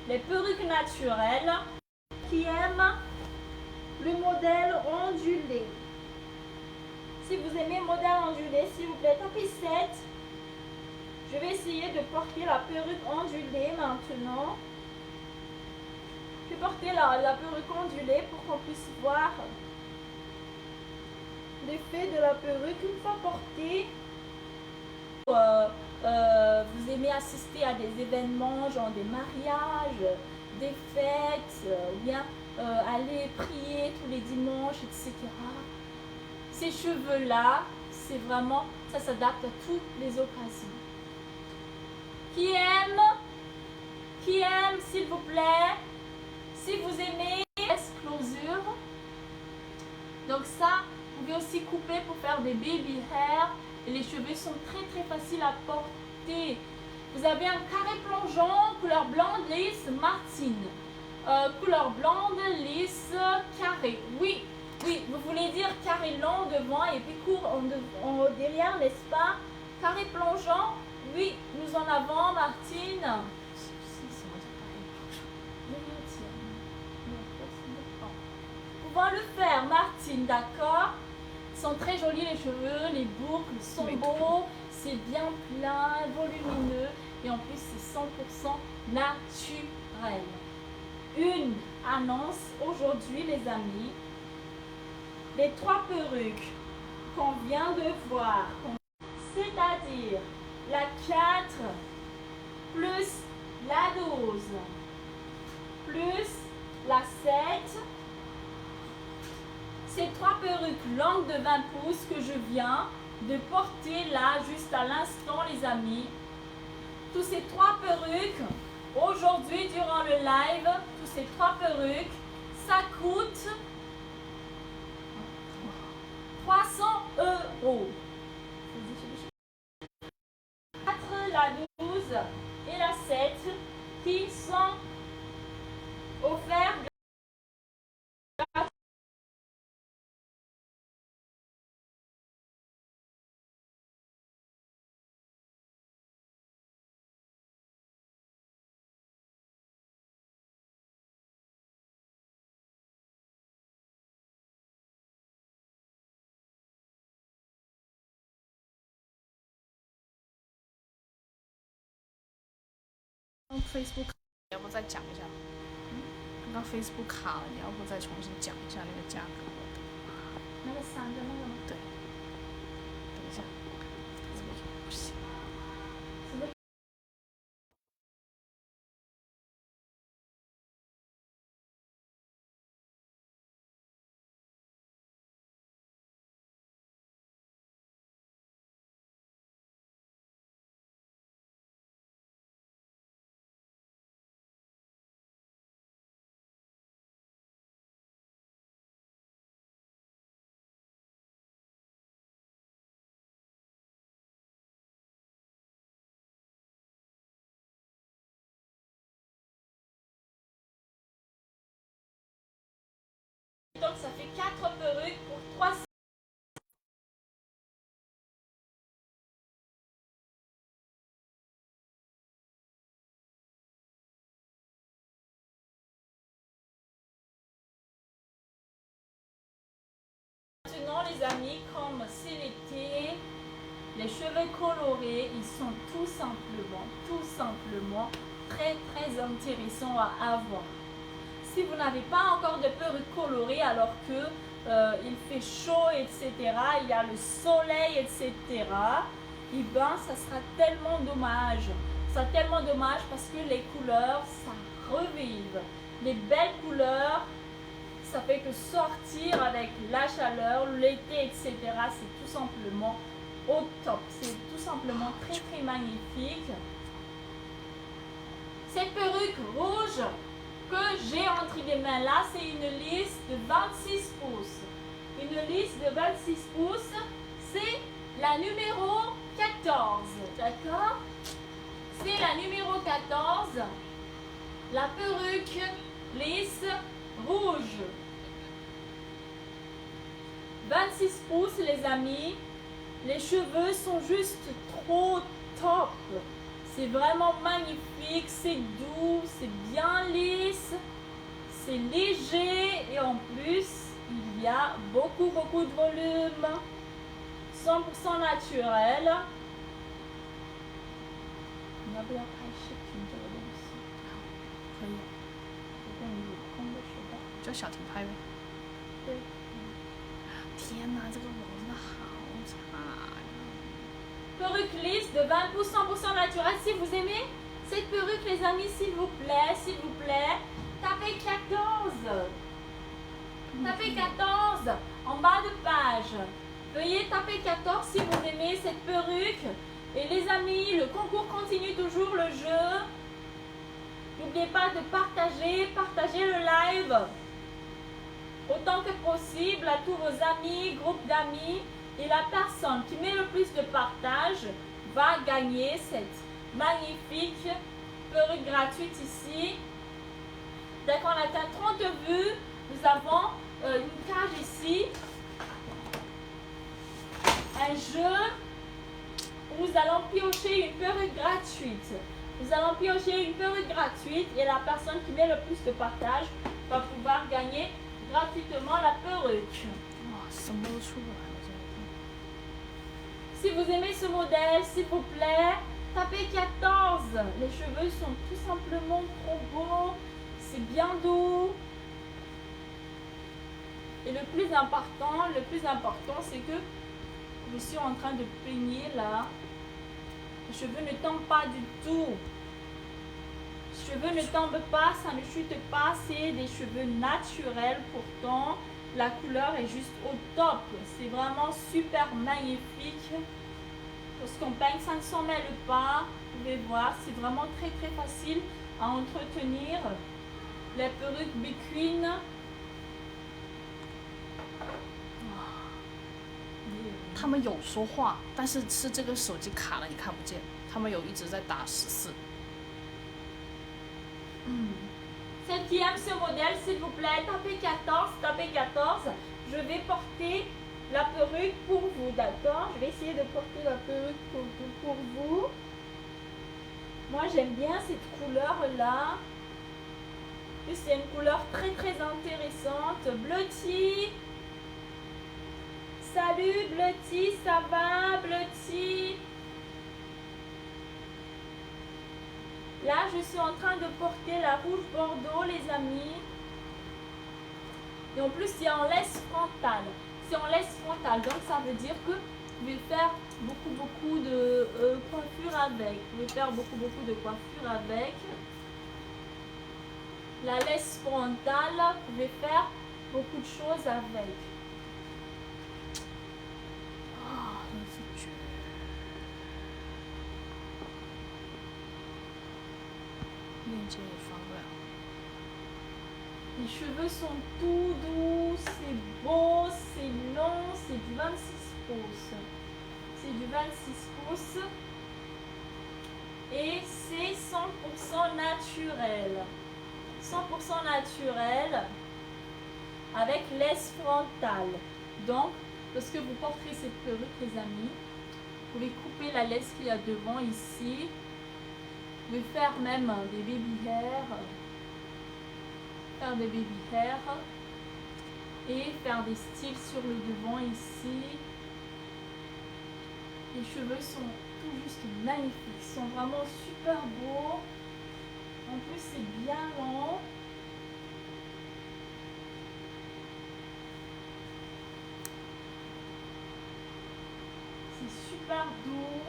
Speaker 1: Les perruques naturelles qui aiment le modèle ondulé. Si vous aimez le modèle ondulé, s'il vous plaît, tapez 7. Je vais essayer de porter la perruque ondulée maintenant. Je vais porter la perruque ondulée pour qu'on puisse voir l'effet de la perruque une fois portée. Vous aimez assister à des événements, genre des mariages, des fêtes, ou bien aller prier tous les dimanches, etc. Ces cheveux-là, c'est vraiment, ça s'adapte à toutes les occasions. Qui aime, s'il vous plaît, Si vous aimez closure, donc ça, vous pouvez aussi couper pour faire des baby hair. Et les cheveux sont très très faciles à porter. Vous avez un carré plongeant, couleur blonde, lisse, Martine. Couleur blonde, lisse, carré. Oui, oui, vous voulez dire carré long devant et puis court en derrière, n'est-ce pas? Carré plongeant, oui, nous en avons, Martine. On va le faire, Martine, d'accord? Ils sont très jolis les cheveux, les boucles sont beaux, c'est bien plein, volumineux et en plus c'est 100% naturel. Une annonce aujourd'hui les amis, les 3 perruques qu'on vient de voir, c'est-à-dire la 4 plus la 12 plus la 7. Ces 3 perruques longues de 20 pouces que je viens de porter là, juste à l'instant les amis. Tous ces 3 perruques, aujourd'hui durant le live, tous ces 3 perruques, ça coûte 300 €. 4, la 12 et la 7 qui sont offerts.
Speaker 2: Facebook 要不再讲一下？刚刚 Facebook 卡了，你要不再重新讲一下那个价格？
Speaker 1: 那个3个那个吗？
Speaker 2: 对，等一下，怎么不行？Donc
Speaker 1: ça fait 4 perruques pour 300. Maintenant les amis, comme c'est l'été, les cheveux colorés, ils sont tout simplement très très intéressants à avoir. Si vous n'avez pas encore de perruque colorée alors que il fait chaud, etc., il y a le soleil, etc., et ben ça sera tellement dommage. Ça sera tellement dommage parce que les couleurs, ça revive. Les belles couleurs, ça fait que sortir avec la chaleur, l'été, etc., c'est tout simplement au top. C'est tout simplement très très magnifique. Cette perruque rouge que j'ai entre les mains là, c'est une lisse de 26 pouces. Une lisse de 26 pouces, c'est la numéro 14, d'accord? C'est la numéro 14, la perruque lisse rouge. 26 pouces les amis, les cheveux sont juste trop top. C'est vraiment magnifique, c'est doux, c'est bien lisse, c'est léger et en plus il y a beaucoup de volume, 100% naturel. 你要不要拍视频这个东西？
Speaker 2: 可以，
Speaker 1: 如果你有空的时候。
Speaker 2: 叫小婷拍呗。
Speaker 1: 对。
Speaker 2: 天哪，这个网真的好差呀！
Speaker 1: Perruque lisse de 20 pouces 100% naturel. Si vous aimez cette perruque, les amis, s'il vous plaît, tapez 14. Tapez 14 en bas de page. Veuillez taper 14 si vous aimez cette perruque. Et les amis, le concours continue toujours, le jeu. N'oubliez pas de partager le live autant que possible à tous vos amis, groupes d'amis. Et la personne qui met le plus de partage va gagner cette magnifique perruque gratuite ici. Dès qu'on atteint 30 vues, nous avons une cage ici. Un jeu où nous allons piocher une perruque gratuite. Nous allons piocher une perruque gratuite et la personne qui met le plus de partage va pouvoir gagner gratuitement la perruque. Si vous aimez ce modèle, s'il vous plaît, tapez 14. Les cheveux sont tout simplement trop beaux. C'est bien doux. Et le plus important, c'est que je suis en train de peigner là. Les cheveux ne tombent pas du tout. Les cheveux ne tombent pas, ça ne chute pas. C'est des cheveux naturels pourtant. La couleur est juste au top. C'est vraiment super magnifique. Lorsqu'on peigne, ça ne s'en mêle pas. Vous pouvez voir, c'est vraiment très très facile à entretenir. Les perruques Big-Queen.
Speaker 2: 他们有说话，但是是这个手机卡了，你看不见。他们有一直在打14。
Speaker 1: Celle qui aime ce modèle, s'il vous plaît, tapez 14, tapez 14. Je vais porter la perruque pour vous, d'accord? Je vais essayer de porter la perruque pour vous. Moi, j'aime bien cette couleur-là. C'est une couleur très très intéressante. Bleuty. Salut Bleuty, ça va Bleuty? Là, je suis en train de porter la rouge bordeaux, les amis. Et en plus, c'est en laisse frontale. C'est en laisse frontale, donc ça veut dire que vous pouvez faire beaucoup de coiffure avec. Vous pouvez faire beaucoup de coiffure avec. La laisse frontale, vous pouvez faire beaucoup de choses avec. Les cheveux sont tout doux, c'est beau, c'est long, c'est du 26 pouces. C'est du 26 pouces. Et c'est 100% naturel. 100% naturel avec laisse frontale. Donc, lorsque vous porterez cette perruque, les amis, vous pouvez couper la laisse qu'il y a devant ici. Vous pouvez faire même des baby hair. Faire des baby hair. Et faire des styles sur le devant ici. Les cheveux sont tout juste magnifiques. Ils sont vraiment super beaux. En plus, c'est bien long. C'est super doux.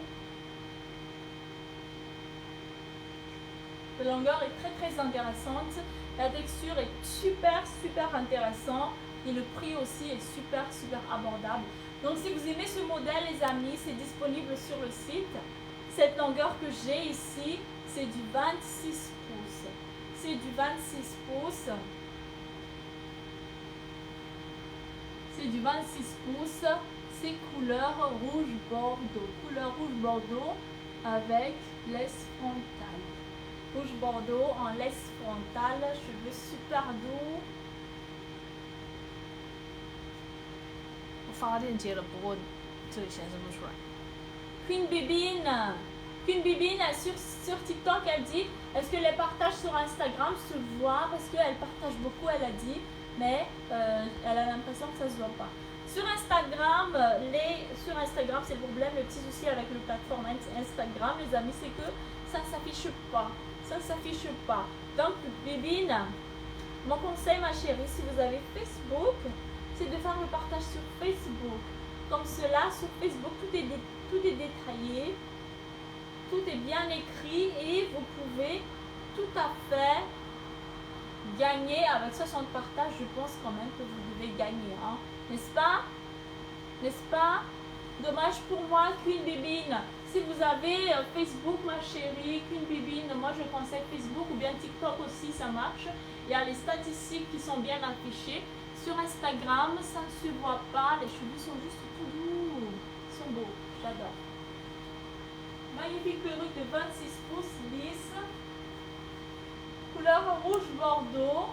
Speaker 1: La longueur est très très intéressante. La texture est super intéressante. Et le prix aussi est super abordable. Donc si vous aimez ce modèle, les amis, c'est disponible sur le site. Cette longueur que j'ai ici, c'est du 26 pouces. C'est du 26 pouces. C'est du 26 pouces. C'est couleur rouge bordeaux. Couleur rouge bordeaux avec laisse frontale. Rouge bordeaux en laisse frontale. Cheveux super doux.
Speaker 2: 发链接了，不过这里显示不出来。
Speaker 1: Queen Bibine sur TikTok, elle dit est-ce que les partages sur Instagram se voient? Parce qu'elle partage beaucoup, elle a dit, mais elle a l'impression que ça se voit pas. Sur Instagram, c'est le problème, le petit souci avec le plateforme Instagram, les amis, c'est que ça ne s'affiche pas. Ça ne s'affiche pas. Donc, Bibine, mon conseil, ma chérie, si vous avez Facebook, c'est de faire le partage sur Facebook. Comme cela, sur Facebook, tout est détaillé, tout est bien écrit et vous pouvez tout à fait gagner avec 60 partages. Je pense quand même que vous devez gagner, hein? N'est-ce pas? N'est-ce pas? Dommage pour moi, Queen Bibine. Si vous avez Facebook, ma chérie, Queen Bibine, moi je conseille Facebook ou bien TikTok aussi, ça marche. Il y a les statistiques qui sont bien affichées. Sur Instagram, ça ne se voit pas. Les cheveux sont juste tout doux. Ils sont beaux, j'adore. Magnifique perruque de 26 pouces lisse. Couleur rouge bordeaux.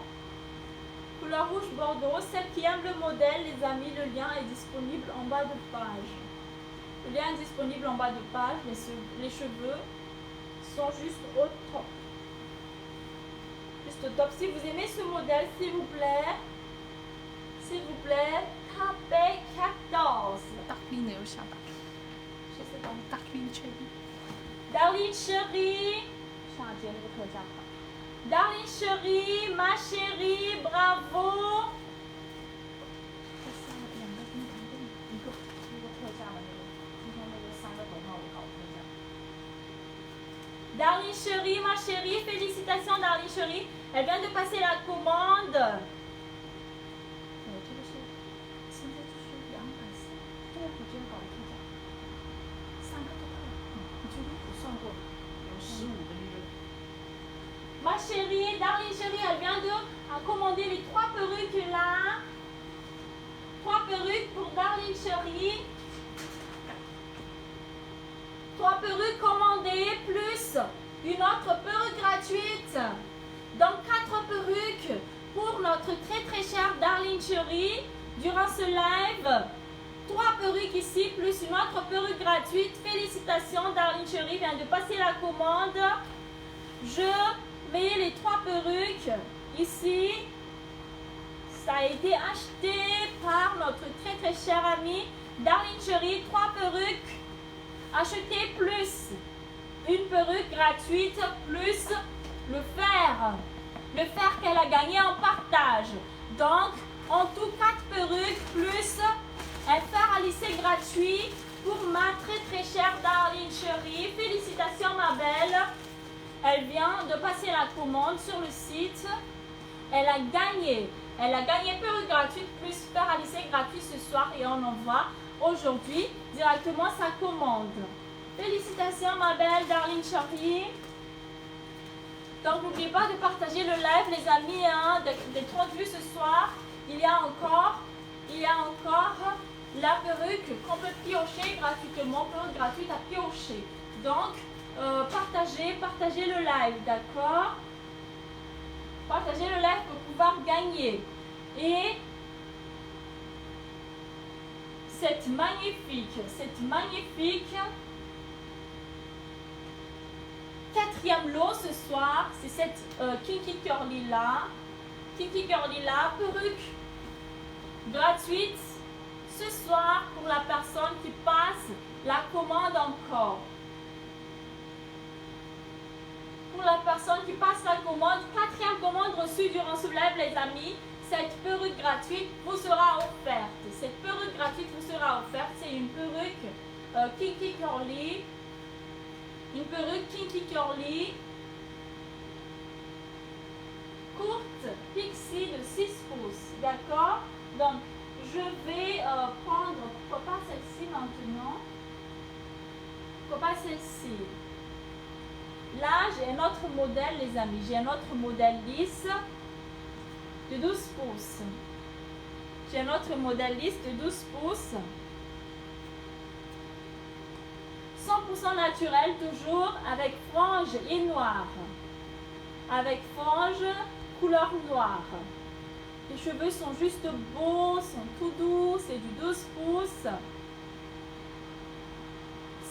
Speaker 1: Couleur rouge bordeaux. Celle qui aime le modèle, les amis, le lien est disponible en bas de page. Le lien est disponible en bas de page. Les cheveux sont juste au top. Juste au top. Si vous aimez ce modèle, s'il vous plaît, tapez 14.
Speaker 2: Darling 的有下打，
Speaker 1: Je sais pas.
Speaker 2: Darling 确定。
Speaker 1: Darling chérie.
Speaker 2: 夏天那个特价款。
Speaker 1: Darling chérie, ma chérie, bravo.
Speaker 2: 这三个两个冰糖跟一个特价的那个，今天那个3个头套我搞特价。
Speaker 1: Darling chérie, ma chérie, félicitations Darling chérie. Elle vient de passer la commande.
Speaker 2: 这个是现在就是240，对啊，我今天搞的特价，3个头套，你确定？我算过，有15的利润。
Speaker 1: Ma chérie, Darling chérie, elle vient de commander les 3 perruques là. 3 perruques pour Darling chérie. 3 perruques commandées plus une autre perruque gratuite. Donc 4 perruques pour notre très très chère Darling chérie. Durant ce live, 3 perruques ici plus une autre perruque gratuite. Félicitations Darling chérie vient de passer la commande. Je mets les 3 perruques ici. Ça a été acheté par notre très très chère amie Darling chérie. 3 perruques achetées plus une perruque gratuite plus le fer. Le fer qu'elle a gagné en partage. Donc, en tout 4 perruques plus un fer à lisser gratuit pour ma très très chère Darling chérie. Félicitations ma belle. Elle vient de passer la commande sur le site. Elle a gagné perruque gratuite plus fer à lisser gratuit ce soir et on envoie aujourd'hui directement sa commande. Félicitations ma belle Darling chérie. Donc n'oubliez pas de partager le live les amis, hein, des 30 vues ce soir. Il y a encore la perruque qu'on peut piocher gratuitement, perruque gratuite à piocher. Donc partagez le live, d'accord? Partagez le live pour pouvoir gagner. Et cette magnifique 4e lot ce soir, c'est cette Kinky Curly là. Kinky Curly là, perruque gratuite ce soir pour la personne qui passe la commande encore. Pour la personne qui passe la commande, 4e commande reçue durant ce live les amis, cette perruque gratuite vous sera offerte. Cette perruque gratuite vous sera offerte, c'est une perruque Kinky Curly. Une perruque Kinky Curly courte pixie de 6 pouces, d'accord? Donc je vais prendre, pourquoi pas celle-ci maintenant? Pourquoi pas celle-ci? Là j'ai un autre modèle les amis, j'ai un autre modèle lisse de 12 pouces. J'ai un autre modèle lisse de 12 pouces. 100% naturel, toujours avec franges et noir. Avec franges couleur noire. Les cheveux sont juste beaux, sont tout doux, c'est du 12 pouces.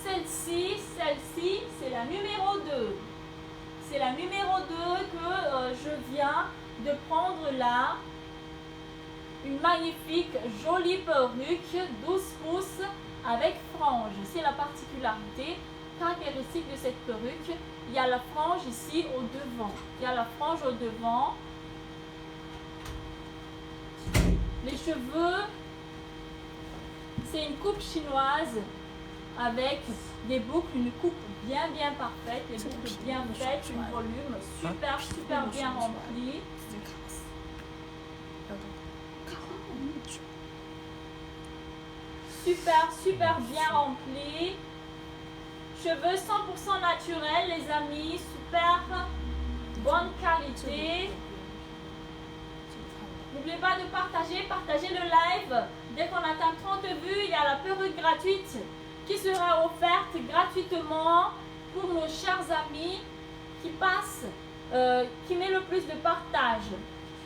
Speaker 1: Celle-ci, c'est la numéro 2. C'est la numéro 2 que je viens de prendre là. Une magnifique, jolie perruque, 12 pouces. Avec frange, c'est la particularité caractéristique de cette perruque. Il y a la frange ici au devant. Il y a la frange au devant. Les cheveux, c'est une coupe chinoise avec des boucles, une coupe bien parfaite, les boucles bien faites, un volume super bien rempli. super bien remplie. Cheveux 100% naturels, les amis. Super bonne qualité. N'oubliez pas de partagez le live. Dès qu'on atteint 30 vues, il y a la perruque gratuite qui sera offerte gratuitement pour nos chers amis qui passent, qui met le plus de partage.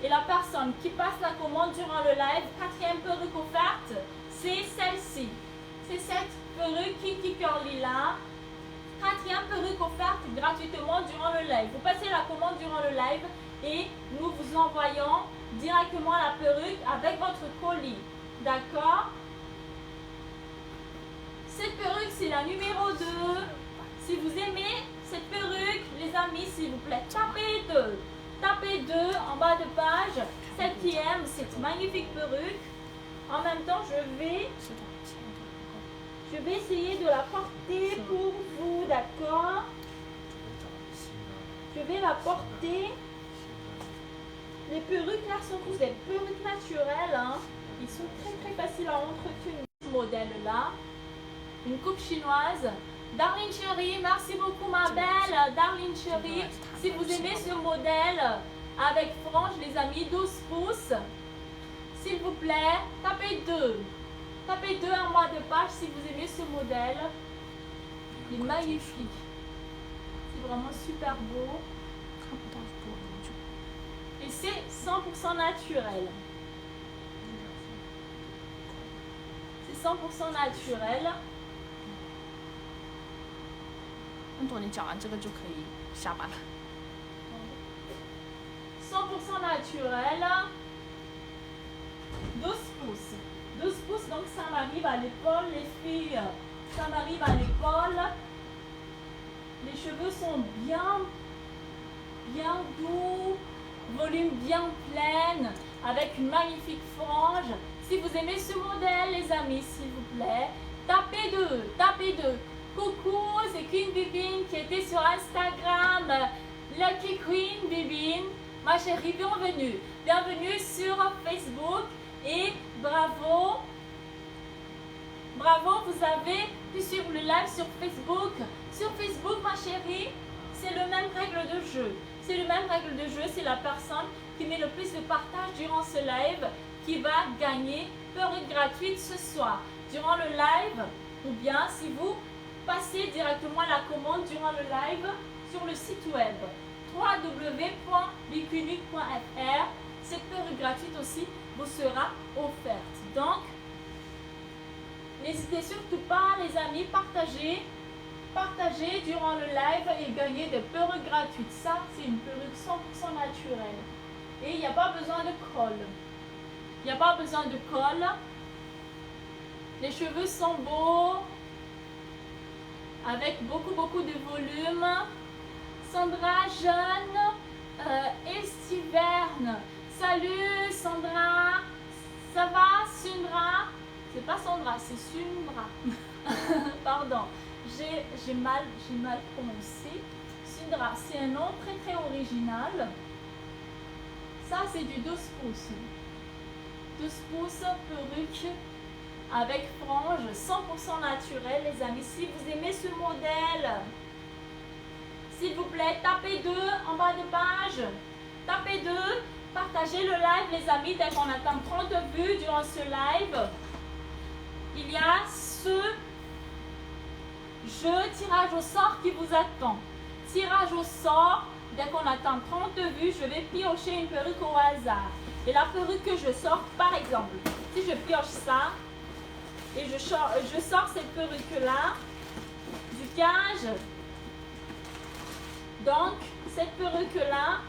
Speaker 1: Et la personne qui passe la commande durant le live, 4e perruque offerte, c'est celle-ci. C'est cette perruque Kinky Curly là. 4e perruque offerte gratuitement durant le live. Vous passez la commande durant le live et nous vous envoyons directement la perruque avec votre colis. D'accord? Cette perruque, c'est la numéro 2. Si vous aimez cette perruque, les amis, s'il vous plaît, tapez 2. Tapez 2 en bas de page. Celle qui aime cette magnifique perruque. En même temps, je vais essayer de la porter pour vous, d'accord? Je vais la porter. Les perruques là sont tous des perruques naturelles. Hein. Ils sont très faciles à entretenir. Ce modèle là, une coupe chinoise. Darlene Chérie, merci beaucoup ma belle. Darlene Chérie, si vous aimez ce modèle avec frange les amis, 12 pouces, s'il vous plaît, tapez 2. Tapez 2 en bas de page si vous aimez ce modèle. Il est magnifique. C'est vraiment super beau. Et c'est 100% naturel. C'est 100% naturel.
Speaker 2: 等你讲完这个就可以下班了。
Speaker 1: 100% naturel. 12 pouces. 12 pouces, donc ça m'arrive à l'épaule, les filles. Ça m'arrive à l'épaule. Les cheveux sont bien doux. Volume bien plein. Avec une magnifique frange. Si vous aimez ce modèle, les amis, s'il vous plaît, tapez 2. Tapez 2. Coucou, c'est Queen Bibine qui était sur Instagram. Lucky Queen Bibine. Ma chérie, bienvenue. Bienvenue sur Facebook et bravo. Bravo, vous avez pu suivre le live sur Facebook. Sur Facebook, ma chérie, c'est le même règle de jeu. C'est le même règle de jeu. C'est la personne qui met le plus de partage durant ce live qui va gagner perruque gratuite ce soir. Durant le live, ou bien si vous passez directement la commande durant le live sur le site web www.bicunique.fr. Cette perruque gratuite aussi vous sera offerte. Donc, n'hésitez surtout pas, les amis, partagez durant le live et gagnez des perruques gratuites. Ça, c'est une perruque 100% naturelle. Et il n'y a pas besoin de colle. Il n'y a pas besoin de colle. Les cheveux sont beaux. Avec beaucoup de volume. Sandra Jeune, Estiverne. Salut Sandra. Ça va Sundra? C'est pas Sandra, c'est Sundra. Pardon, j'ai mal prononcé. Sundra, c'est un nom très original. Ça c'est du 12 pouces. 12 pouces perruque avec frange 100% naturel, les amis. Si vous aimez ce modèle, s'il vous plaît, tapez 2 en bas de page. Tapez 2. Partagez le live, les amis. Dès qu'on atteint 30 vues durant ce live, il y a ce jeu tirage au sort qui vous attend. Tirage au sort. Dès qu'on atteint 30 vues, je vais piocher une perruque au hasard. Et la perruque que je sors, par exemple, si je pioche ça, et je sors cette perruque-là du cage. Donc, cette perruque-là,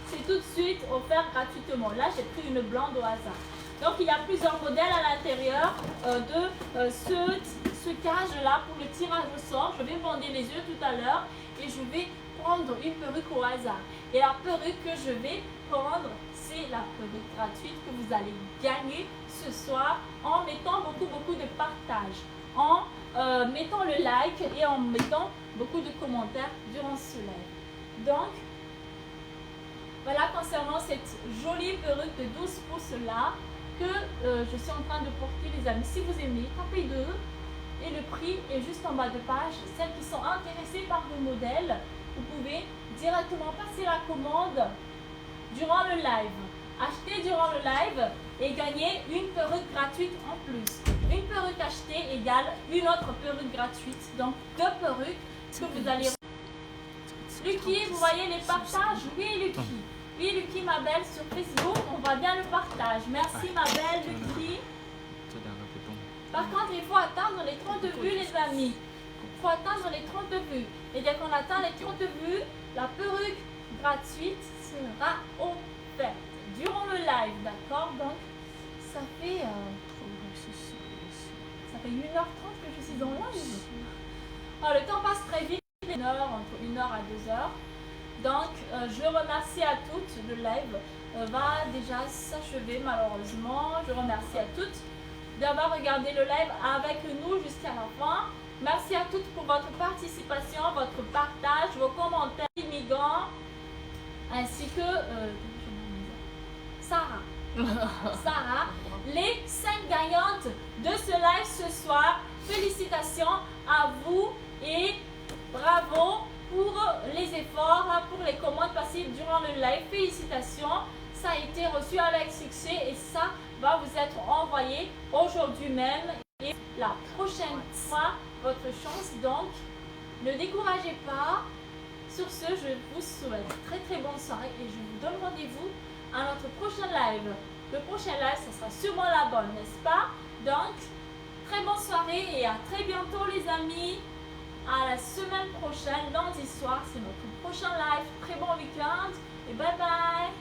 Speaker 1: c'est tout de suite offert gratuitement. Là, j'ai pris une blonde au hasard. Donc, il y a plusieurs modèles à l'intérieur de ce cage-là pour le tirage au sort. Je vais bander les yeux tout à l'heure et je vais prendre une perruque au hasard. Et la perruque que je vais prendre, c'est la perruque gratuite que vous allez gagner ce soir en mettant beaucoup de partage, en mettant le like et en mettant beaucoup de commentaires durant ce live. Donc, voilà concernant cette jolie perruque de 12 pouces là. que je suis en train de porter, les amis. Si vous aimez, tapez 2 et le prix est juste en bas de page. Celles qui sont intéressées par le modèle, vous pouvez directement passer la commande durant le live. Acheter durant le live et gagner une perruque gratuite en plus. Une perruque achetée égale une autre perruque gratuite. Donc 2 perruques que vous allez... Lucky, vous voyez les partages? Oui, Lucky. Oui, Lucky, ma belle, sur Facebook, on voit bien le partage. Merci, ma belle, Lucky. Par contre, il faut atteindre les 30 vues, les amis. Il faut atteindre les 30 vues. Et dès qu'on atteint les 30 vues, la perruque gratuite sera offerte durant le live, d'accord? Donc, ça fait 1h30 que je suis en live. Oh, le temps passe très vite, une heure, entre 1h à 2h. Donc, je remercie à toutes. Le live va déjà s'achever malheureusement. Je remercie à toutes d'avoir regardé le live avec nous jusqu'à la fin. Merci à toutes pour votre participation, votre partage, vos commentaires immigrants, ainsi que Sarah. Sarah, les 5 gagnantes de ce live ce soir. Félicitations à vous et bravo pour les efforts, pour les commandes passées durant le live. Félicitations, ça a été reçu avec succès et ça va vous être envoyé aujourd'hui même. Et la prochaine fois, votre chance, donc ne découragez pas. Sur ce, je vous souhaite très très bonne soirée et je vous donne rendez-vous à notre prochain live. Le prochain live, ce sera sûrement la bonne, n'est-ce pas? Donc, très bonne soirée et à très bientôt les amis. À la semaine prochaine, lundi soir, c'est notre prochain live. Très bon week-end et bye bye.